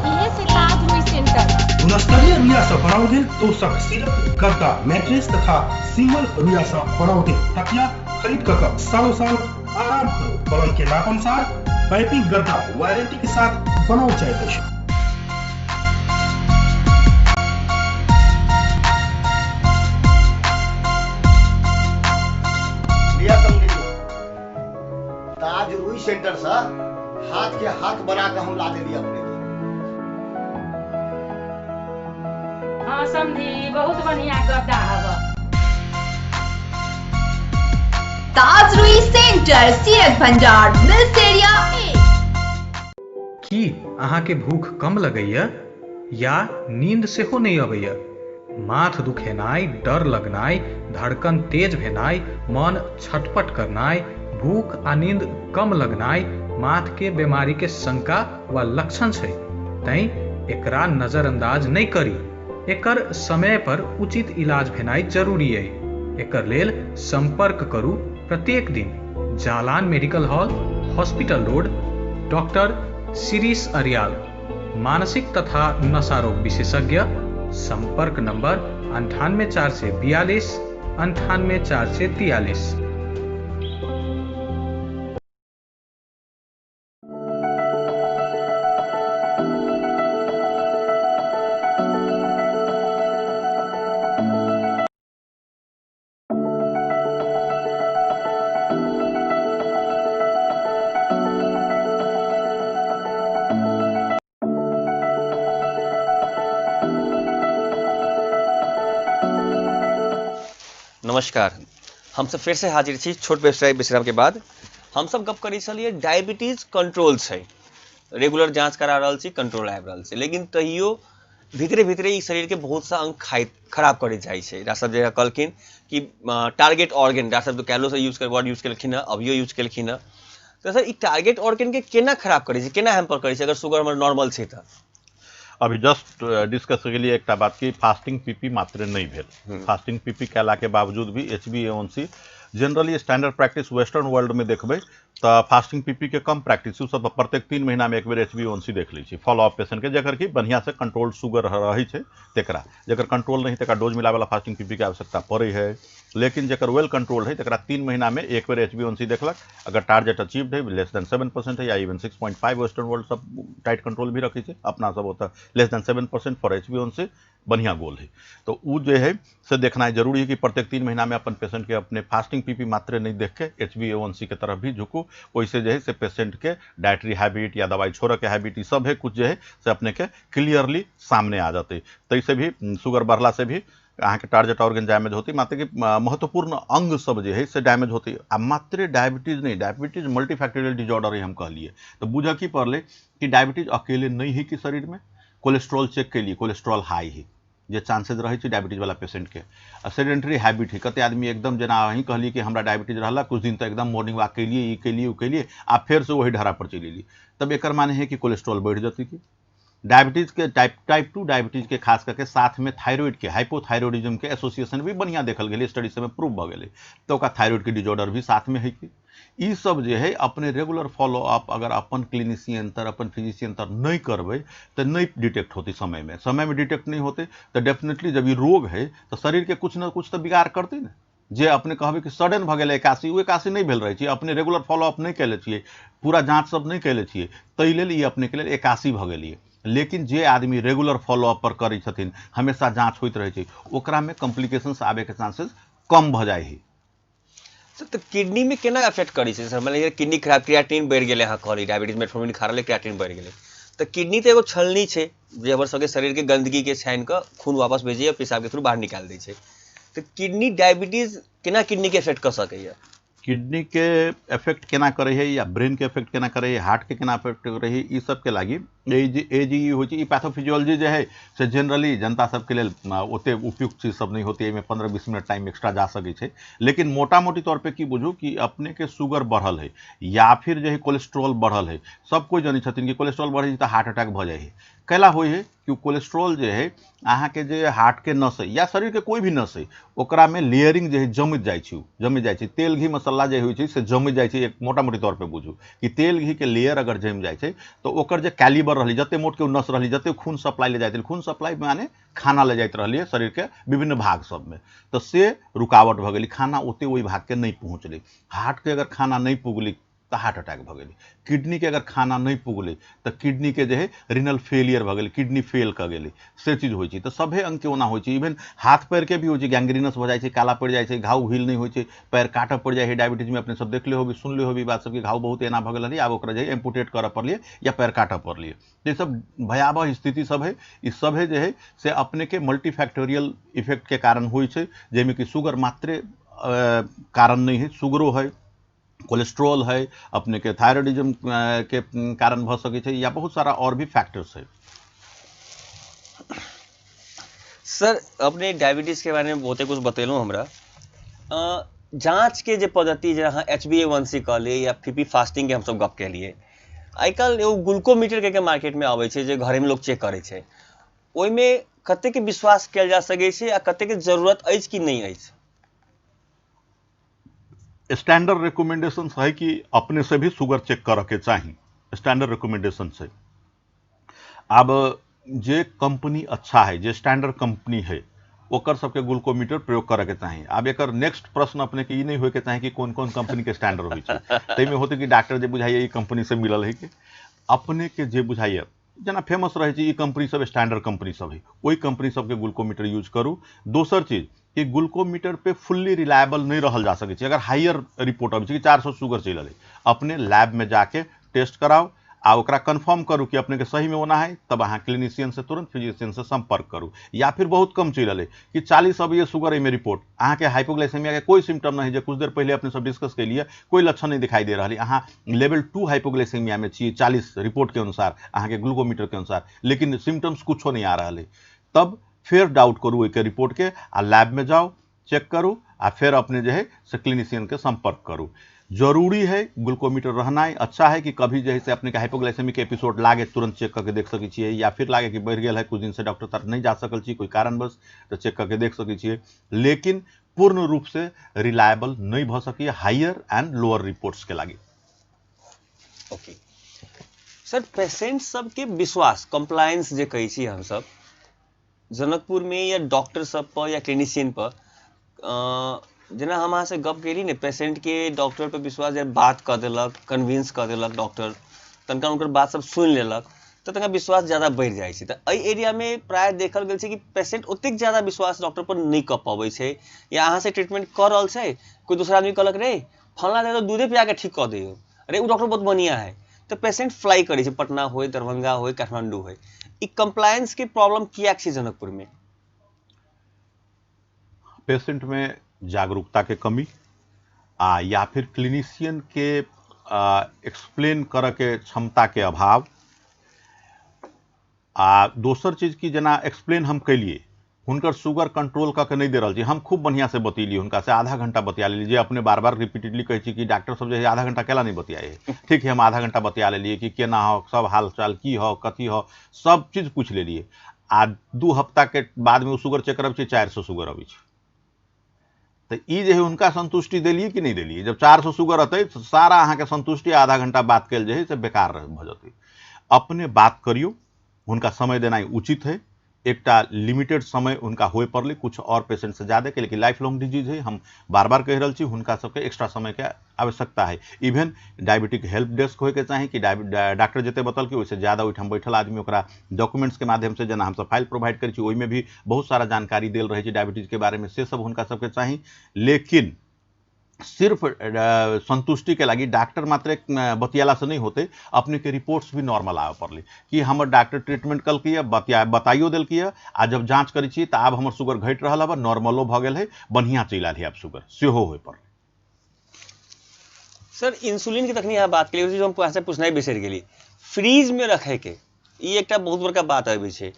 इहे से ताज रुई सेंटर गुणस्तरीय रुइया से बनाओ गेल तोशक सिरक गद्दा मैट्रेस तथा सिंगल रुइया से बनाओ गेल तकिया खरीद कर सालों साल आराम करो। पलंग के नाप अनुसार पाइपिंग गद्दा वारंटी के साथ बनाओ चाहे तोशक। ताज रुई सेंटर से हाथ के हाथ बना के हम ला देली अपने के। हाँ समझी, बहुत बढ़िया गद्दा हवा। ताज रुई सेंटर, सीरक भंडार, मिल्स एरिया ए। की अहाँके भूख कम लगैया या नींद सेहो नहीं अबैया? माथ दुखेनाइ, डर लगनाइ, धड़कन तेज भेनाइ, मन छटपट करनाइ, भूख आ नींद कम लगनाइ माथ के बीमारी के शंका वा लक्षण छै। तैं एकरा नजरअंदाज नहीं करी। एकर समय पर उचित इलाज भेनाइ जरूरी है। एकर लेल संपर्क करू प्रत्येक दिन Jalan medical hall, hospital road, doctor Shirish Aryal, मानसिक तथा नशा रोग विशेषज्ञ। संपर्क नंबर 98 442 98 443। नमस्कार, हम सब फिर से हाजिर छी छोट व्यवसाय विश्राम के बाद। हम सब गप करी छलिए डायबिटीज कंट्रोल छै, रेगुलर जांच करा रहल छी, कंट्रोल आबि रहल छै, लेकिन तैयो भीतरे भीतरे ई शरीर के बहुत सा अंग खराब करे जाइ छै। डॉक्टर साहब जे कहलखिन कि टारगेट ऑर्गन, डॉक्टर साहब तो कैलो से यूज कर वर्ड यूज केलखिन है, अभियो यूज केलखिन है। तो सर ई टारगेट ऑर्गन के केना खराब करे छै, केना हैम्पर करे छै अगर शुगर हमर नॉर्मल छै त? अभी जस्ट डिस्कस के लिए एक बात की फास्टिंग पीपी मात्र नहीं भेल। फास्टिंग पीपी कैला के बावजूद भी HbA1c generally standard practice western world में देखबे तो फास्टिंग पीपी के कम प्रैक्टिस सब प्रत्येक 3 महीना में एक बेर HbA1c देख ली फॉलो अप पेशेंट के, जकर की बढ़िया से कंट्रोल शुगर रही है तेकरा, जकर कंट्रोल नहीं तेकरा डोज मिलावे वाला फास्टिंग पीपी के आवश्यकता पड़े है। लेकिन जकर वेल कंट्रोल है तेकरा 3 महीना में एक बेर HbA1c देखलक, अगर टारगेट अचीव्ड है लेस देन 7% है या इवन 6.5 वेस्टर्न वर्ल्ड सब टाइट कंट्रोल भी रखी है, अपना सब होता लेस देन 7% फॉर HbA1c बढ़िया गोल है। तो वो जो है से देखना है जरूरी है कि प्रत्येक 3 महीना में अपन पेशेंट के अपने फास्टिंग पीपी मात्रे नहीं देख के HbA1c के तरफ भी झुकू। वैसे जो है से पेशेंट के डाइटरी हैबिट या दवाई छोड़ के हैबिट ये सब है कुछ जो है से अपने के क्लियरली सामने आ जाते। तो इससे भी शुगर बढ़ला से भी अहाँ के टारगेट ऑर्गन डैमेज होती, मात्र कि महत्वपूर्ण अंग सब जो है से डैमेज होती। आ मात्र डायबिटीज नहीं, डायबिटीज मल्टीफैक्टोरियल डिजॉर्डर है हम कह लिए। तो बुझा की पड़ले कि डायबिटीज अकेले नहीं है कि शरीर में कोलेस्ट्रॉल चेक के लिए कोलेस्ट्रॉल हाई है जे चांसेस रहे डायबिटीज वाला पेशेंट के। सेडेंटरी हैबिट है, कते आदमी एकदम जना वहीं कहली कि हमरा डायबिटीज रहला कुछ दिन तो एकदम मॉर्निंग वॉक के लिए उ के लिए आ फिर से वही ढरा पर चली ली, तब एक माने है कि कोलेस्ट्रॉल बढ़ जाती थी। डायबिटीज के टाइप 2 डायबिटीज के खास करके साथ में थायराइड के हाइपोथायरॉयडिज्म के एसोसिएशन भी बढ़िया देखल गए, स्टडी से प्रूव भ गए। तो थायराइड के डिजॉर्डर भी साथ में है कि ई सब जो है अपने रेगुलर फॉलो अप अगर अपन क्लिनिशियन तर अपन फिजिशियन तर नहीं करबे तो नहीं डिटेक्ट होती समय में डिटेक्ट नहीं होते तो डेफिनेटली जब ये रोग है तो शरीर के कुछ ना कुछ तो बिगाड़ करते ना। जे अपने कहबे कि सडन भ गए 81 वो 81 नहीं भेल रहे छे, अपने रेगुलर फॉलो अप नहीं कैले छिए, पूरा जांच सब नहीं कैले छिए, तै लेल ई अपने के लिए 81 भ गेलिए। लेकिन जे आदमी रेगुलर फॉलो अप पर करै छथिन, हमेशा जांच होइत रहे छै, ओकरा में कॉम्प्लिकेशंस आबे के चांसेस कम भ जाय है। तो किडनी में केना अफेक्ट करी छै सर? मतलब किडनी खराब, क्रिएटिन बढ़ गेले, हाँ कहली डायबिटीज मेटफॉर्मिन खा रहले क्रिएटिन बढ़ गेले, तो किडनी तो एगो छलनी छै जे हमर सबके शरीर के गंदगी के छानि के खून वापस भेजे या पेशाब के थ्रू बाहर निकाल दै छै। तो किडनी डायबिटीज केना किडनी के अफेक्ट कर सके? किडनी के इफेक्ट केना करे है या ब्रेन के इफेक्ट केना करे है, हार्ट के केना इफेक्ट करे है, ई सब के लागी एजी हो छै। ई पैथोफिजियोलॉजी जो है से जनरली जनता सब के लेल ओते उपयुक्त चीज सब नहीं होती है, 15-20 मिनट टाइम एक्स्ट्रा जा सके छै। लेकिन मोटा मोटी तौर पे की बुझू कि अपने के शुगर बढ़ल है या फिर जो है कोलेस्ट्रॉल बढ़ल है, सब कोई जानी छथिन कि कोलेस्ट्रॉल बढ़े तो हार्ट अटैक भ जाए है। कैला हो है कि कोलेस्ट्रॉल जो है अहाँ के जे हार्ट के नस है या शरीर के कोई भी नस है ओकरा में लेयरिंग जो है जमित जाए छै, तेल घी मसाला जो होइ छै से जमित जाए छै। एक मोटा मोटी तौर पे बुझू कि तेल घी के लेयर अगर जम जाए छै तो ओकर जे कैलिबर फाइबर रही जते मोट के नस रही जते खून सप्लाई ले जाते खून सप्लाई माने खाना ले जाते रही शरीर के विभिन्न भाग सब में तो से रुकावट भ गई खाना ओते वही भाग के नहीं पहुँचल हार्ट के अगर खाना नहीं पुगली तो हार्ट अटैक भ गई किडनी के अगर खाना नहीं पुगले तो किडनी के जो है रिनल फेलियर भ गई किडनी फेल कर गई से चीज हो तो सभे अंग के ओना हो इवन हाथ पैर के भी हो गैंग्रीनस हो जाए काला पड़ जाए घाव हिल नहीं हो पैर काट पड़ जाए डायबिटीज में अपने सब देखले हो सुनले हो बात सबके घाव बहुत एना भ गई आब ओकरा एम्पुटेट कर पड़िए या पैर काट पड़िए ये सब भयावह स्थिति सब है इस सब है जो है से अपने के मल्टीफैक्टोरियल इफेक्ट के कारण हो जैमें कि शुगर मात्रे कारण नहीं है शुगरो है कोलेस्ट्रॉल है अपने के थायराइडिज्म के कारण भ सके या बहुत सारा और भी फैक्टर्स है। सर अपने डायबिटीज के बारे में बहुते कुछ बतेलूँ हमरा जांच के जे पद्धति जहाँ HbA1c कह लिए या फीपी फास्टिंग के हम सब गप के लिए आजकल एगो ग्लूकोमीटर के मार्केट में आवे छे जे घरे में लोग चेक करे छे ओई में कते के विश्वास किया जा सके छे आ कते के जरूरत अछि कि नहीं अछि। स्टैंडर्ड रिकमेंडेशन है कि अपने से भी शुगर चेक करे के चाहिए स्टैंडर्ड रिकमेंडेशन से। अब जे कंपनी अच्छा है जे स्टैंडर्ड कंपनी है ओकर सबके ग्लूकोमीटर प्रयोग करे के चाहिए। अब एक नेक्स्ट प्रश्न अपने के नहीं होए के चाहिए कि कौन कौन कंपनी के स्टैंडर्ड हो तैमें होते कि डॉक्टर जे बुझाइए कंपनी से मिलल है कि अपने के जे बुझाइए जना फेमस रहे कंपनी सब स्टैंडर्ड कंपनी सब है वही कंपनी सबके ग्लूकोमीटर यूज करूँ। दोसर चीज कि ग्लूकोमीटर पे फुल्ली रिलायबल नहीं रहल जा सके अगर हायर रिपोर्ट अब 400 शुगर चल अपने लैब में जाके टेस्ट कराओ आ ओकरा कन्फर्म करूँ कि अपने के सही में होना है तब अहाँ क्लिनिशियन से तुरंत फिजिशियन से संपर्क करूँ। या फिर बहुत कम चल कि 40 अब ये शुगर है में रिपोर्ट अहाँ के हाइपोग्लाइसेमिया के कोई सिम्टम नहीं है कुछ देर पहले अपने सब डिस्कस के लिए कोई लक्षण नहीं दिखाई दे रहा है अहाँ लेवल 2 हाइपोग्लाइसेमिया में चाहिए 40 रिपोर्ट के अनुसार अहाँ के ग्लूकोमीटर के अनुसार लेकिन सिम्टम्स कुछ नहीं आ रहा है तब फिर डाउट करूँ एक रिपोर्ट के आ लैब में जाओ चेक करूँ आ फिर अपने जो है से क्लिनिशियन के संपर्क करूँ। जरूरी है ग्लूकोमीटर रहना है अच्छा है कि कभी जो है से अपने के हाइपोग्लाइसेमिक एपिसोड लागे तुरंत चेक करके देख सके छिए या फिर लागे कि बढ़ गया है कुछ दिन से डॉक्टर तक नहीं जा सकल छी कोई कारणवश तो चेक करके देख सके छिए लेकिन पूर्ण रूप से रिलायबल नहीं भ सकी हायर एंड लोअर रिपोर्ट्स के लागे। ओके सर पेशेंट सबके विश्वास कंप्लायंस जे कही छी हम सब जनकपुर में या डॉक्टर सब पर या क्लिनिशियन पर जना हम अहाँ से गप केली ने पेशेंट के डॉक्टर पर विश्वास जब बात कर देलक कन्विंस कर देलक डॉक्टर तनका उनकर बात सब सुन लेलक तो तनका विश्वास ज्यादा बढ़ जाए छै। तो एहि एरिया में प्राय देखल गेल छै कि पेशेंट ओतेक ज्यादा विश्वास डॉक्टर पर नहीं कर पाबै छै या अहाँ से ट्रीटमेंट कर रहल छै कोई दूसरा आदमी कहलक रे फलना दे तो दूधे पिया के ठीक कर दियो अरे वो डॉक्टर बहुत बढ़िया है तो पेशेंट फ्लाई करे छै पटना हो दरभंगा हो काठमांडू हो कंप्लायंस की प्रॉब्लम किया जनकपुर में पेशेंट में जागरूकता के कमी या फिर क्लिनिशियन के एक्सप्लेन करे के क्षमता के अभाव दोसर चीज की जना एक्सप्लेन हम कैलिए हुनकर शुगर कंट्रोल करके नहीं दे रहा छी हम खूब बढ़िया से बतैलिए हुनका से आधा घंटा बतिया लीजिए अपने बार बार रिपीटेडली कहे छी कि डॉक्टर सब जो है आधा घंटा केला नहीं बतियाए ठीक है हम आधा घंटा बतिया लेलिए कि केना हो सब हाल चाल की हो कथी हो सब चीज पूछ लेलिए आ 2 हफ्ता के बाद में शुगर चेक करब 400 शुगर अबै छै तो ई जे है उनका संतुष्टि दिलिए कि नहीं दिलिए जब 400 शुगर अतै तो सारा अहाँ के संतुष्टि आधा घंटा बात कल जे है से बेकार भ जतै। अपने बात करियो उनका समय देना उचित है एकटा लिमिटेड समय उनका होए पड़ले कुछ और पेशेंट से ज्यादा के लेकिन लाइफ लॉन्ग डिजीज है हम बार बार कह रहा छी हुनका सबके एक्स्ट्रा समय के आवश्यकता है। इवन डायबिटिक हेल्प डेस्क होए के चाहे कि डॉक्टर जते बतल कि वैसे ज्यादा ओहिठाम बैठल आदमी ओकरा डॉक्यूमेंट्स के माध्यम से जना हम सब फाइल प्रोवाइड करै छी ओहि में भी बहुत सारा जानकारी देल रहे छै डायबिटीज के बारे में से सब हुनका सबके चाही लेकिन सिर्फ संतुष्टि के लगी डॉक्टर मात्र बतियाला से नहीं होते अपने के रिपोर्ट्स भी नॉर्मल आवे पड़ले कि हमर डॉक्टर ट्रीटमेंट कल किया बताइयो दिल किया आ जब जांच करी छी तो अब हमर शुगर घट रहा है नॉर्मलो भ गेल है बढ़िया चल आल है अब शुगर सेहो होए पड़ले। सर इंसुलिन की तखनी यहाँ बात के लिए हम से पूछना ही बिसर गेली फ्रीज में रखे के ये एक बहुत बड़का बात आबे छै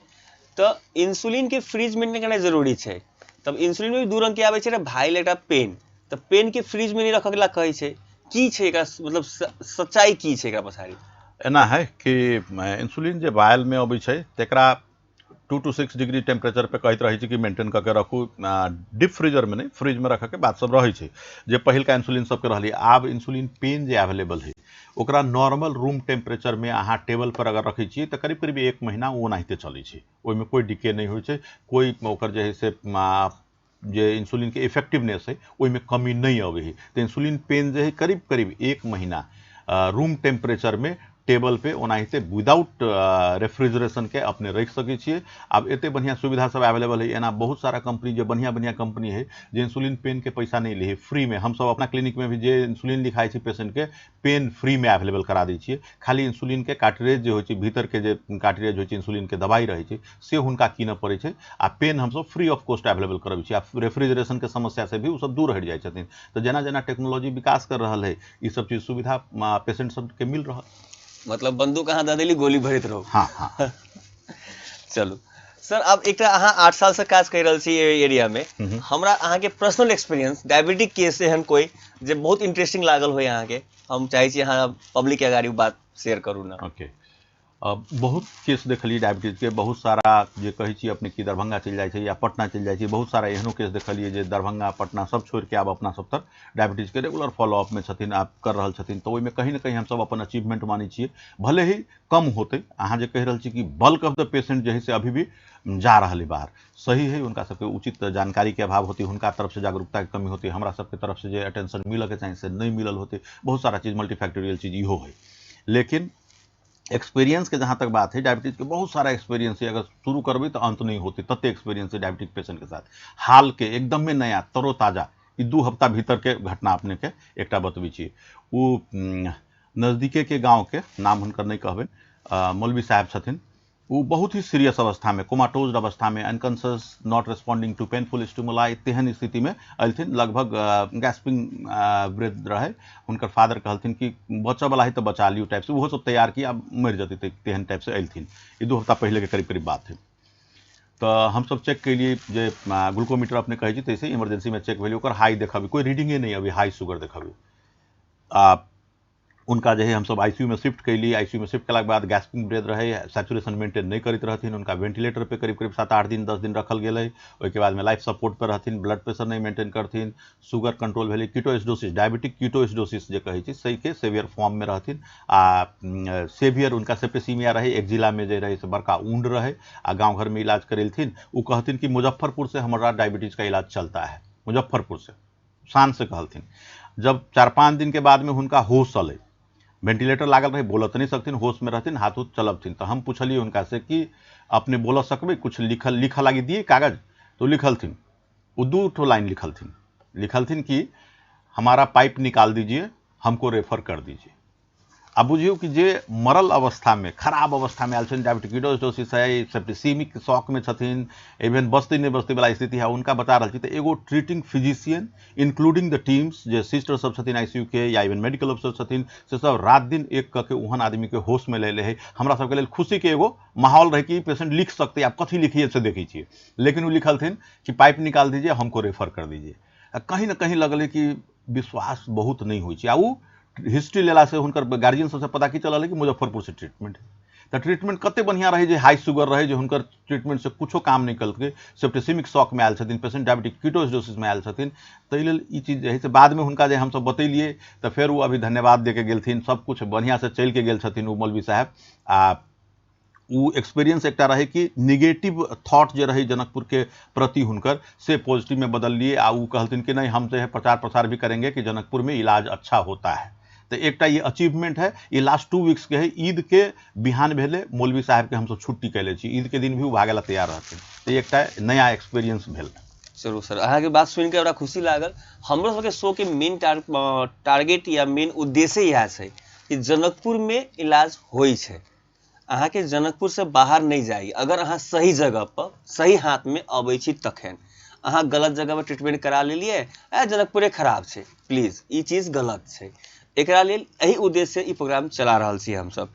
तो इंसुलिन के फ्रीज में करना जरूरी है तब इंसुलिन में भी 2 रंग के आबे छै भाइल एटा पेन तो पेन के फ्रीज में नहीं रखे ला कहे छै की छै एकरा मतलब सच्चाई की छै एकरा पछाड़ी एना है कि इंसुलिन जे वायल में अबै छै तेकरा 2 to 6 डिग्री टेम्परेचर पे कहते रही कि मेंटेन करके रखू, डीप फ्रीजर में नहीं फ्रिज में रख के बात सब रही है। जे पहिल का इंसुलिन सबके रही, आब इंसुलिन पेन जे अवेलेबल है ओकरा नॉर्मल रूम टेम्परेचर में अहाँ टेबल पर अगर रखी छी तो करीब करीब 1 महीना वो ओनाहिते चलै छै, ओहिमे कोई डिके नहीं होइ छै, कोई ओकर जे है से जे इंसुलिन के इफेक्टिवनेस है ओहिमे कमी नहीं अबै है। तो इंसुलिन पेन जे है करीब करीब 1 महीना रूम टेम्परेचर में टेबल पे ओनाहिते विदाउट रेफ्रिजरेशन के अपने रख सकै छियै। अब एते बढ़िया सुविधा सब अवेलेबल है, एना बहुत सारा कंपनी जो बढ़िया बढ़िया कंपनी है जो इंसुलिन पेन के पैसा नहीं ले, फ्री में हम सब अपना क्लिनिक में भी जे इंसुलिन लिखाई छै पेशेंट के पेन फ्री में अवेलेबल करा दै छियै। खाली इंसुलिन के कार्ट्रिज जे होइ छै, भीतर के जे कार्ट्रिज होइ छै इंसुलिन के दवाई रहे छै से हुनका कीनऽ पड़ै छै, आ पेन हम सब फ्री ऑफ कॉस्ट अवेलेबल करबै छियै। आ रेफ्रिजरेशन के समस्या से भी वो सब दूर हट जाइ छथिन। तो जेना जेना टेक्नोलॉजी विकास कर रहल है ई सब चीज सुविधा पेशेंट सब के मिल रहल। मतलब बंदूक अहाँ दे देली, गोली भरत रहो। हाँ हाँ चलू सर, अब एक अहाँ 8 साल से काज कर रहल छी एरिया में, हमरा अहाँ के पर्सनल एक्सपीरियंस डायबिटिक केस एहन कोई जे बहुत इंटरेस्टिंग लागल होय अहाँ के, हम चाहे छी अहाँ पब्लिक के आगाड़ी बात शेयर करू ना। ओके, बहुत केस देखलिए डायबिटीज के, बहुत सारा जे कही छी अपने कि दरभंगा चल जाए या पटना चल जाए, बहुत सारा एहनो केस देखलिए जे दरभंगा पटना सब छोड़ के आब अपना सब तक डायबिटीज के रेगुलर फॉलोअप में छथिन, आप कर रहल छथिन। तो ओहिमे कहीं ना कहीं हम सब अपन अचीवमेंट मानी छिए, भले ही कम होते। अहाँ जे कह रहल छी कि बल्क ऑफ द पेशेंट जो है से अभी भी जा रहा है बाहर, सही है, उनका सबके उचित जानकारी के अभाव होती, उनका तरफ से जागरूकता की कमी होती, हमरा सबके तरफ से जो अटेंशन मिल के चाहिए से नहीं मिलल होते, बहुत सारा चीज मल्टीफैक्टोरियल चीज इहो है। लेकिन एक्सपीरियंस के जहाँ तक बात है, डायबिटीज के बहुत सारा एक्सपीरियंस है, अगर शुरू करबे तो अंत नहीं होती, तत्ते एक्सपीरियंस है डायबिटिक पेशेंट के साथ। हाल के एकदम में नया तरोताजा 2 हफ्ता भीतर के घटना अपने के एकटा बतबै छी। वो नजदीके के गाँव के नाम हुनकर नहीं कहबे, मौलवी साहब छथिन, वो बहुत ही सीरियस अवस्था में, कोमाटोज अवस्था में, unconscious, not responding to painful stimuli, तेहन स्थिति में अयलथिन, लगभग गैस्पिंग ब्रेथ रहे। उनकर फादर कहलथिन कि बच्चा वाला है तो बचा लियो टाइप से, वो सब तैयार किया, मर जती तेहन टाइप से अयलथिन। ये 2 हफ्ता पहले के करीब करीब बात है। तो हम सब चेक के लिए जे ग्लूकोमीटर अपने कहे छी तैसे इमरजेंसी में चेक भेल, ओकर हाई देखबी, कोई रीडिंगे नहीं अभी हाई शुगर देखबी। उनका जो है हम सब आईसीयू में शिफ्ट कैली, आईसीयू में शिफ्ट के बाद गैस्पिंग ब्रेथ रहे, सैचुरेशन मेंटेन नहीं करते रहथिन, उनका वेंटिलेटर पे करीब करीब 7-8 दिन 10 दिन रखल गेलै। ओके बाद में लाइफ सपोर्ट पर रहथिन, ब्लड प्रेशर नहीं मेंटेन करथिन, शुगर कंट्रोल भेलै, कीटोएसिडोसिस, डायबिटिक कीटोएसिडोसिस जे कहै छी सही के सेवियर फॉर्म में रहथिन। आ सेवियर उनका सेप्टिसीमिया रहे, एक्जिला में जे रहे से बड़का ऊंड रहे, आ गाँव घर में इलाज करेलथिन। वो कहथिन कि मुजफ्फरपुर से हमारा डायबिटीज का इलाज चलता है, मुजफ्फरपुर से शान से कहलथिन। जब 4-5 दिन के बाद में उनका होश अलै, वेंटिलेटर लागल रहे, बोलत नहीं सकथिन, होश में रहथिन, हाथ उथ चलबथिन। तो हम पूछलिए उनका से कि अपने बोल सकबे, कुछ लिखल लागी दिए कागज? तो लिखलथिन, वो 2 लाइन लिखलथिन कि हमारा पाइप निकाल दीजिए, हमको रेफर कर दीजिए। अब बुझियो कि जे मरल अवस्था में, खराब अवस्था में आयल छथिन, डायबिटिक कीटोएसिडोसिस है, सेप्टिसीमिक शॉक में छथिन, इवन बस्ती नहीं बस्ती वाला स्थिति है, उनका बता रही थी। तो एगो treating physician including the teams J sister सब छथिन आईसीयू के या इवन मेडिकल ऑफिसर छथिन, से सब रात दिन एक करके ओहन आदमी के होश में ले है। हमरा सबके लेल खुशी के एगो माहौल रहे कि पेशेंट लिख सकते, आप कथी लिखिए से देखी छिए। लेकिन वो लिखलथिन कि पाइप निकाल दीजिए, हमको रेफर कर दीजिए। कहीं ना कहीं लगल कि विश्वास बहुत नहीं हुई। आ वो हिस्ट्री लेला से हुनकर गार्जियन सबसे पता की चलल कि मुजफ्फरपुर से ट्रीटमेंट है। तो ट्रीटमेंट कते बढ़िया रहे, जे हाई शुगर रहे, जो हुनकर ट्रीटमेंट से कुछो काम नहीं कल के, सेप्टिसीमिक शॉक में आयल छथिन, पेशेंट डायबिटिक कीटोएसिडोसिस में आयल छथिन। तो ई चीज है से बाद में हुनका जे हम सब बतैलिए, तो फिर वो अभी धन्यवाद दे के गेलथिन, सब कुछ बढ़िया से चल के गेल छथिन वो मौलवी साहब। आ वो एक्सपीरियंस एकटा रहे कि निगेटिव थॉट जे रही जनकपुर के प्रति हुनकर से पॉजिटिव में बदल लिए। आ वो कहलथिन कि नहीं, हम जो है प्रचार प्रसार भी करेंगे कि जनकपुर में इलाज अच्छा होता है। तो एकटा ये अचीवमेंट है, ये लास्ट 2 वीक्स के है। ईद के बिहान भेले मौलवी साहब के हम सब छुट्टी कैले छी, ईद के दिन भी वो भागे ला तैयार रहथिन। तो एकटा नया एक्सपीरियंस भेल। चलो सर, अहाँ के बात सुन के बड़ा खुशी लागल। हमरो सबके शो के मेन टारगेट या मेन उद्देश्य यह है कि जनकपुर में इलाज होई छै। अहाँ के जनकपुर से बाहर नहीं जाई, अगर अहाँ सही जगह पर सही हाथ में अबै छी तखन। अहाँ गलत जगह पर ट्रीटमेंट करा लेलिए, जनकपुरे खराब छै, प्लीज ई चीज गलत छै। एकरा लेल यही उद्देश्य से ई प्रोग्राम चला रहल छी हम सब।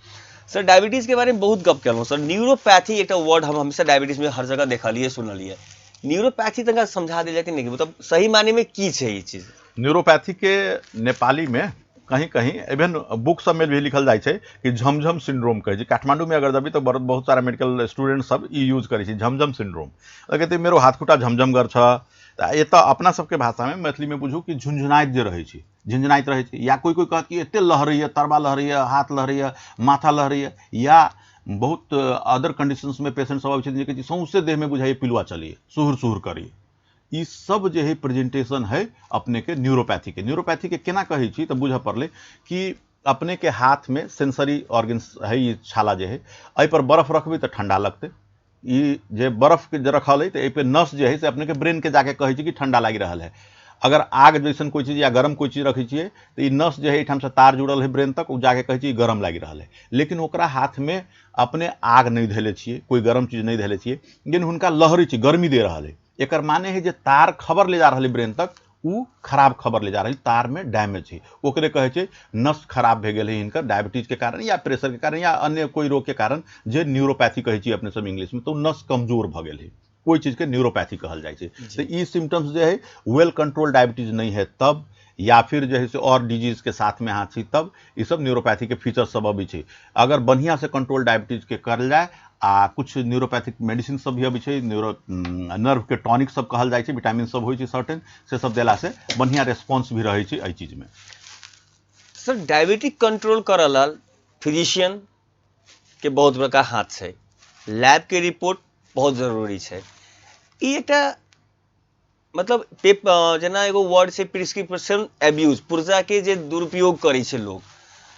सर, डायबिटीज के बारे में बहुत गप केलहुँ सर। न्यूरोपैथी एक वर्ड हम हमेशा डायबिटीज में हर जगह देखलिए सुनलिए। न्यूरोपैथी तक समझा दिया कि नहीं, मतलब सही माने में की छै ई चीज? न्यूरोपैथी के नेपाली में कहीं कहीं इवन बुक सब में भी लिखल जाए छै कि झमझम सिंड्रोम कहे छै। काठमांडू में अगर जबी तो बहुत सारा मेडिकल स्टूडेंट सब ई यूज करे छै झमझम सिंड्रोम। कहते मेरो हाथ खुट्टा झमझम कर छ। ये तो अपना सबके भाषा में मैथिली में बुझू कि झुंझुनाइत जे रहे छै, झिंझनाइत रहे छै, या कोई कहत कि एते लहरैया, तरबा लहरैया, हाथ लहरैया, माथा लहरैया, या बहुत अदर कंडीशंस में पेशेंट सब आबै छै सौंसे देह में बुझाइए पिलुआ चलिए, सुहुर सुहुर करिए। ई सब जे है प्रेजेंटेशन है अपने के न्यूरोपैथी के। न्यूरोपैथी के केना कहे छी तो बुझ पड़ले कि अपने के हाथ में सेंसरी ऑर्गन्स है, ये छाला जे है, एहि पर बर्फ रखबे तो ठंडा लगते। ई जे बर्फ के जे रखल है तो एहि पे नस जे है से अपने के ब्रेन के जाके कहे छी कि ठंडा लागी रहा है। अगर आग जैसन कोई चीज या गर्म कोई चीज रखे छिए तो ई नस जो है एठाम से तार जुड़ल है ब्रेन तक, वो जाके कहे छी गर्म लागी रहा है। लेकिन ओकरा हाथ में अपने आग नहीं धैले छिए, कोई गर्म चीज नहीं धैले छिए, लेकिन हुनका लहरी छी, गर्मी दे रहा है। एकर माने है जे तार खबर ले जा रहा है ब्रेन तक, उ खराब खबर ले जा रही, तार में डैमेज है, ओकरे कहे छै नस खराब भे गेल है इनकर डायबिटीज के कारण या प्रेशर के कारण या अन्य कोई रोग के कारण, जे न्यूरोपैथी कहे छी अपने सब इंग्लिश में, तो नस कमजोर भ गेल है, कोई चीज के न्यूरोपैथी कहल जाए छै। तो ई सिम्टम्स जो है वेल कंट्रोल डायबिटीज नहीं है तब, या फिर जो है और डिजीज के साथ में हाथ छी तब, ये सब न्यूरोपैथी के फीचर सब अभी छै। अगर बढ़िया से कंट्रोल डायबिटीज के करल जाए, कुछ न्यूरोपैथिक मेडिसिन सब भी अभी छै, नर्व के टॉनिक सब कहल जाए छै, विटामिन सब होइ छै सर्टेन, से सब देला से बढ़िया रेस्पॉन्स भी रहे छै एहि चीज में। सर डायबिटिक कंट्रोल करल फिजिशियन के बहुत बड़का हाथ छै, लैब के रिपोर्ट बहुत जरूरी छै। ई एकटा मतलब जेना एगो वर्ड छै प्रिस्क्रिप्शन एब्यूज, पुर्जा के जे दुरुपयोग करे छै लोग,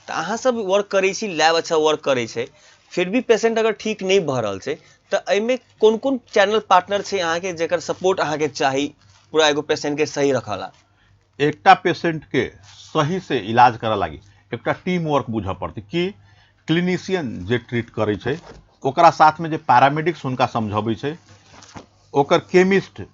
तो अहाँ सब वर्क करे छी, लैब अच्छा वर्क करे छै, फिर भी पेशेंट अगर ठीक नहीं भ रहल छै तो एहिमे कोन कोन चैनल पार्टनर छै अहाँ के जेकर सपोर्ट अहाँ के चाही पूरा एगो पेशेंट के सही रखला? एकटा पेशेंट के सही से इलाज करा लागी एकटा टीम वर्क बुझ पड़ती कि क्लिनिशियन जे ट्रीट करे छै ओकरा साथ में जे पैरामेडिक्स हुनका समझाबै छै, ओकर केमिस्ट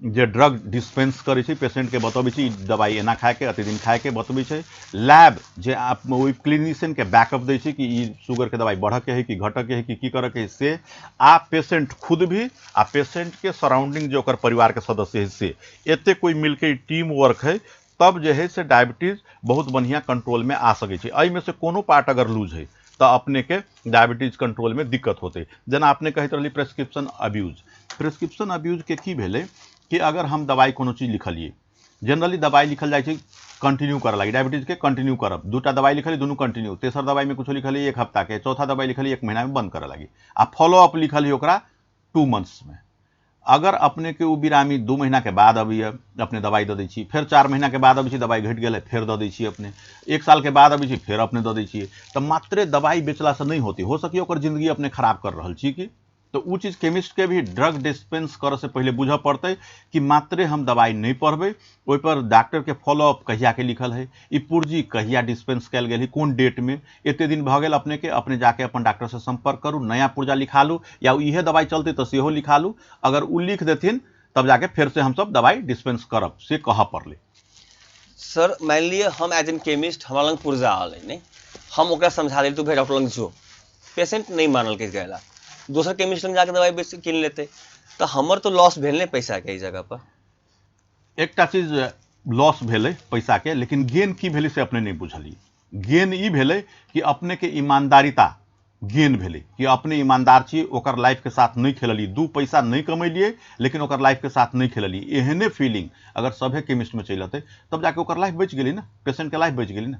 जे ड्रग डिस्पेंस करे छै पेशेंट के बतबै छै दवाई एना खाए के, अति दिन खाए के बतबै छै, लैब जे आप ओइ क्लिनिशियन के बैकअप दै छै कि ई शुगर के दवाई बढ़ के है कि घट के है कि की करे के है, से आ पेशेंट खुद भी आ पेशेंट के सराउंडिंग जो ओकर परिवार के सदस्य है से एते कोई मिलके टीम वर्क है, तब जो है से डायबिटीज बहुत बढ़िया कंट्रोल में आ सके छै। एहि में से कोनो पार्ट अगर लूज है तो अपने के डायबिटीज कंट्रोल में दिक्कत होते। जना अपने कहते रही प्रेस्क्रिप्शन अब्यूज, प्रेस्क्रिप्शन अब्यूज के की भेले कि अगर हम दवाई कोनो चीज लिखलिए, जनरली दवाई लिखल जाए छै कंटिन्यू कर लगी, डायबिटीज के कंटिन्यू करब, दूटा दवाई लिखली दुनू कंटिन्यू, तेसर दवाई में कुछ लिखली 1 हफ्ता के, चौथा दवाई लिखली 1 महीना में बंद करे लगी, आ फॉलो अप लिखली ओकरा 2 मंथ्स में। अगर अपने के उ बिरामी 2 महीना के बाद अभी अपने दवाई दे दी, फिर 4 महीना के बाद अभी दवाई घट गए फिर दे दी, अपने 1 साल के बाद अभी फिर अपने दे दी, तो मात्रे दवाई बेचला से नहीं होती, हो सकी ओकर जिंदगी अपने खराब कर रहा छी कि। तो उ चीज केमिस्ट के भी ड्रग डिस्पेंस करे से पहले बुझ पड़ते कि मात्रे हम दवाई नहीं पढ़बे, ओहि पर डॉक्टर के फॉलोअप कहिया के लिखल है, ई पुर्जी कहिया डिस्पेंस कल गई, कौन डेट में, एते दिन भ गेल अपने के, अपने जाके अपन डॉक्टर से संपर्क करू, नया पुर्जा लिखा लू, या इहे दवाई चलते तो सेहो लिखा लू, अगर उ लिख देथिन तब जाके फिर से हम सब दवाई डिस्पेंस करब, से कह पड़ले। सर मान लिया हम एज एन केमिस्ट हमारा लंग पुर्जा आल नहीं, हम ओकरा समझा दिल तू भाई डॉक्टर लंग जो, पेशेंट नहीं मानल के गला, दूसरा केमिस्ट लंग जाके दवाई बेच किन लेते, तो हमर तो लॉस भेल नहीं पैसा के जगह पर। एकटा चीज लॉस भेले पैसा के, लेकिन गेन की भेले से अपने नहीं बुझलिए। गेन ई भेले कि अपने के ईमानदारिता गेन भेले कि अपने ईमानदार छी, ओकर लाइफ के साथ नहीं खेललिए, 2 पैसा नहीं कमेलिए लेकिन ओकर लाइफ के साथ नहीं खेललिए। एहने फीलिंग अगर सभे केमिस्ट में चल आते तब जाके ओकर लाइफ बच गेली ना, पेशेंट के लाइफ बच गेली ना।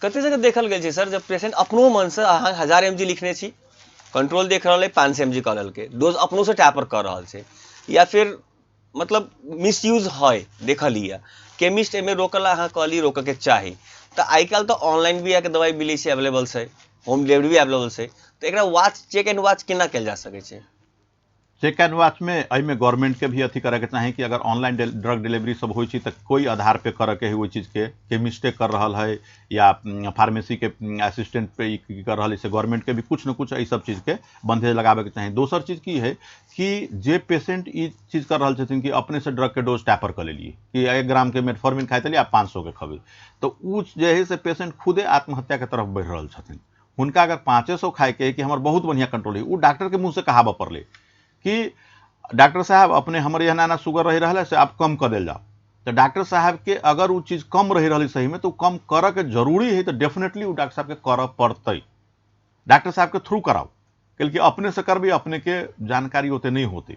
कते जगह देखल गेल छै सर, जब पेशेंट अपनो मन से अहाँ 1000 mg लिखने छी, कंट्रोल देख रहा है 500 mg कर के डोज अपनों से टैपर कर रहा है, या फिर मतलब मिसयूज है देखलिए, केमिस्ट एमे रोकला अहाँ कहली रोक के चाही, तो आई काल तो ऑनलाइन भी आके दवाई मिले छै, अवेलेबल है, होम डिलीवरी भी अवेलेबल है, तो एकरा वाच चेक एंड वाच केना कल जा सके छै? चेक एंड वाच में एहिमे गवर्नमेंट के भी अथी करे के चाही कि अगर ऑनलाइन ड्रग डिलीवरी सब हो तो कोई आधार पे करे के है, वो चीज के केमिस्टे कर रहा है या फार्मेसी के असिस्टेंट पे कर रहा है, से गवर्नमेंट के भी कुछ न कुछ सब चीज के बंधेज लगावे के चाही। दोसर चीज की है कि जे पेशेंट ई चीज कर रहा छथिन कि अपने से ड्रग के डोज टैपर कर लेलिए कि 1 ग्राम के मेटफॉर्मिन खाए लिए आप 500 के खबे, तो उ जे है से पेशेंट खुदे आत्महत्या के तरफ बढ़ रहा छथिन। हुनका अगर 500 खाए के कि हमार बहुत बढ़िया कंट्रोल है, वो डॉक्टर के मुंह से कहावा पड़ले कि डॉक्टर साहब अपने हमारे यहाँ ना शुगर रही रहा है से आप कम कर दिल जाओ, तो डॉक्टर साहब के अगर वो चीज कम रही रही सही में तो कम कर के जरूरी है तो डेफिनेटली वो डॉक्टर साहब के कर पड़ते। डॉक्टर साहब के थ्रू कराओ, क्योंकि अपने से कर भी अपने के जानकारी होते नहीं होती।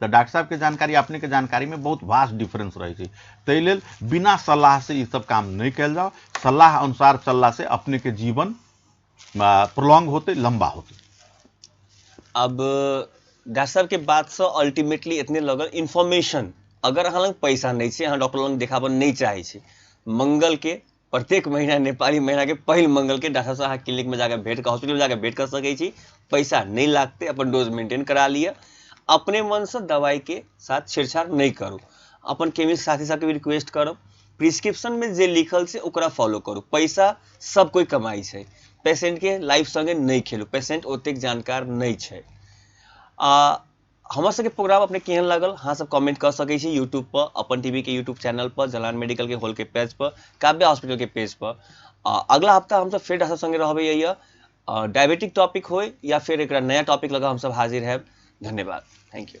तो डॉक्टर साहब के जानकारी अपने के जानकारी में बहुत वास्ट डिफरेंस रही है। ताहि लेल बिना सलाह से ये सब काम नहीं कल जाओ। सलाह अनुसार चलला से अपने के जीवन प्रोलॉन्ग होते, लंबा होते। अब डॉक्टर साहब के बात से अल्टीमेटली इतने लगल इन्फॉर्मेशन, अगर अहाँ लग पैसा नहीं है, अहाँ डॉक्टर लग देखाबऽ नहीं चाहे छी, मंगल के प्रत्येक महीना नेपाली महीना के पहिल मंगल के डॉक्टर साहब क्लिनिक में जाकर भेंट, हॉस्पिटल में जाकर भेंट कर सके छी। पैसा नहीं लागते, अपन डोज मेंटेन करा लिया। अपने मन से दवाई के साथ छेड़छाड़ नहीं करो। अपन केमिस्ट साथी सबके भी रिक्वेस्ट करो, प्रिस्क्रिप्शन में जे लिखल से ओकरा फॉलो करो। पैसा सब कोई कमाई है, पेशेंट के लाइफ संगे नहीं खेलू, पेशेंट ओतेक जानकार नहीं है। हमारे सबके प्रोग्राम अपने केहन लागल हाँ सब कमेंट कर सके छी यूट्यूब पर, अपन टीवी के यूट्यूब चैनल पर, जलान मेडिकल के होल के पेज पर, काव्या हॉस्पिटल के पेज पर। अगला हफ्ता हम सब फिर डॉक्टर संगे रहबे यही डायबिटिक टॉपिक हो या फिर एक नया टॉपिक लगा हम सब हाजिर है। धन्यवाद, थैंक यू।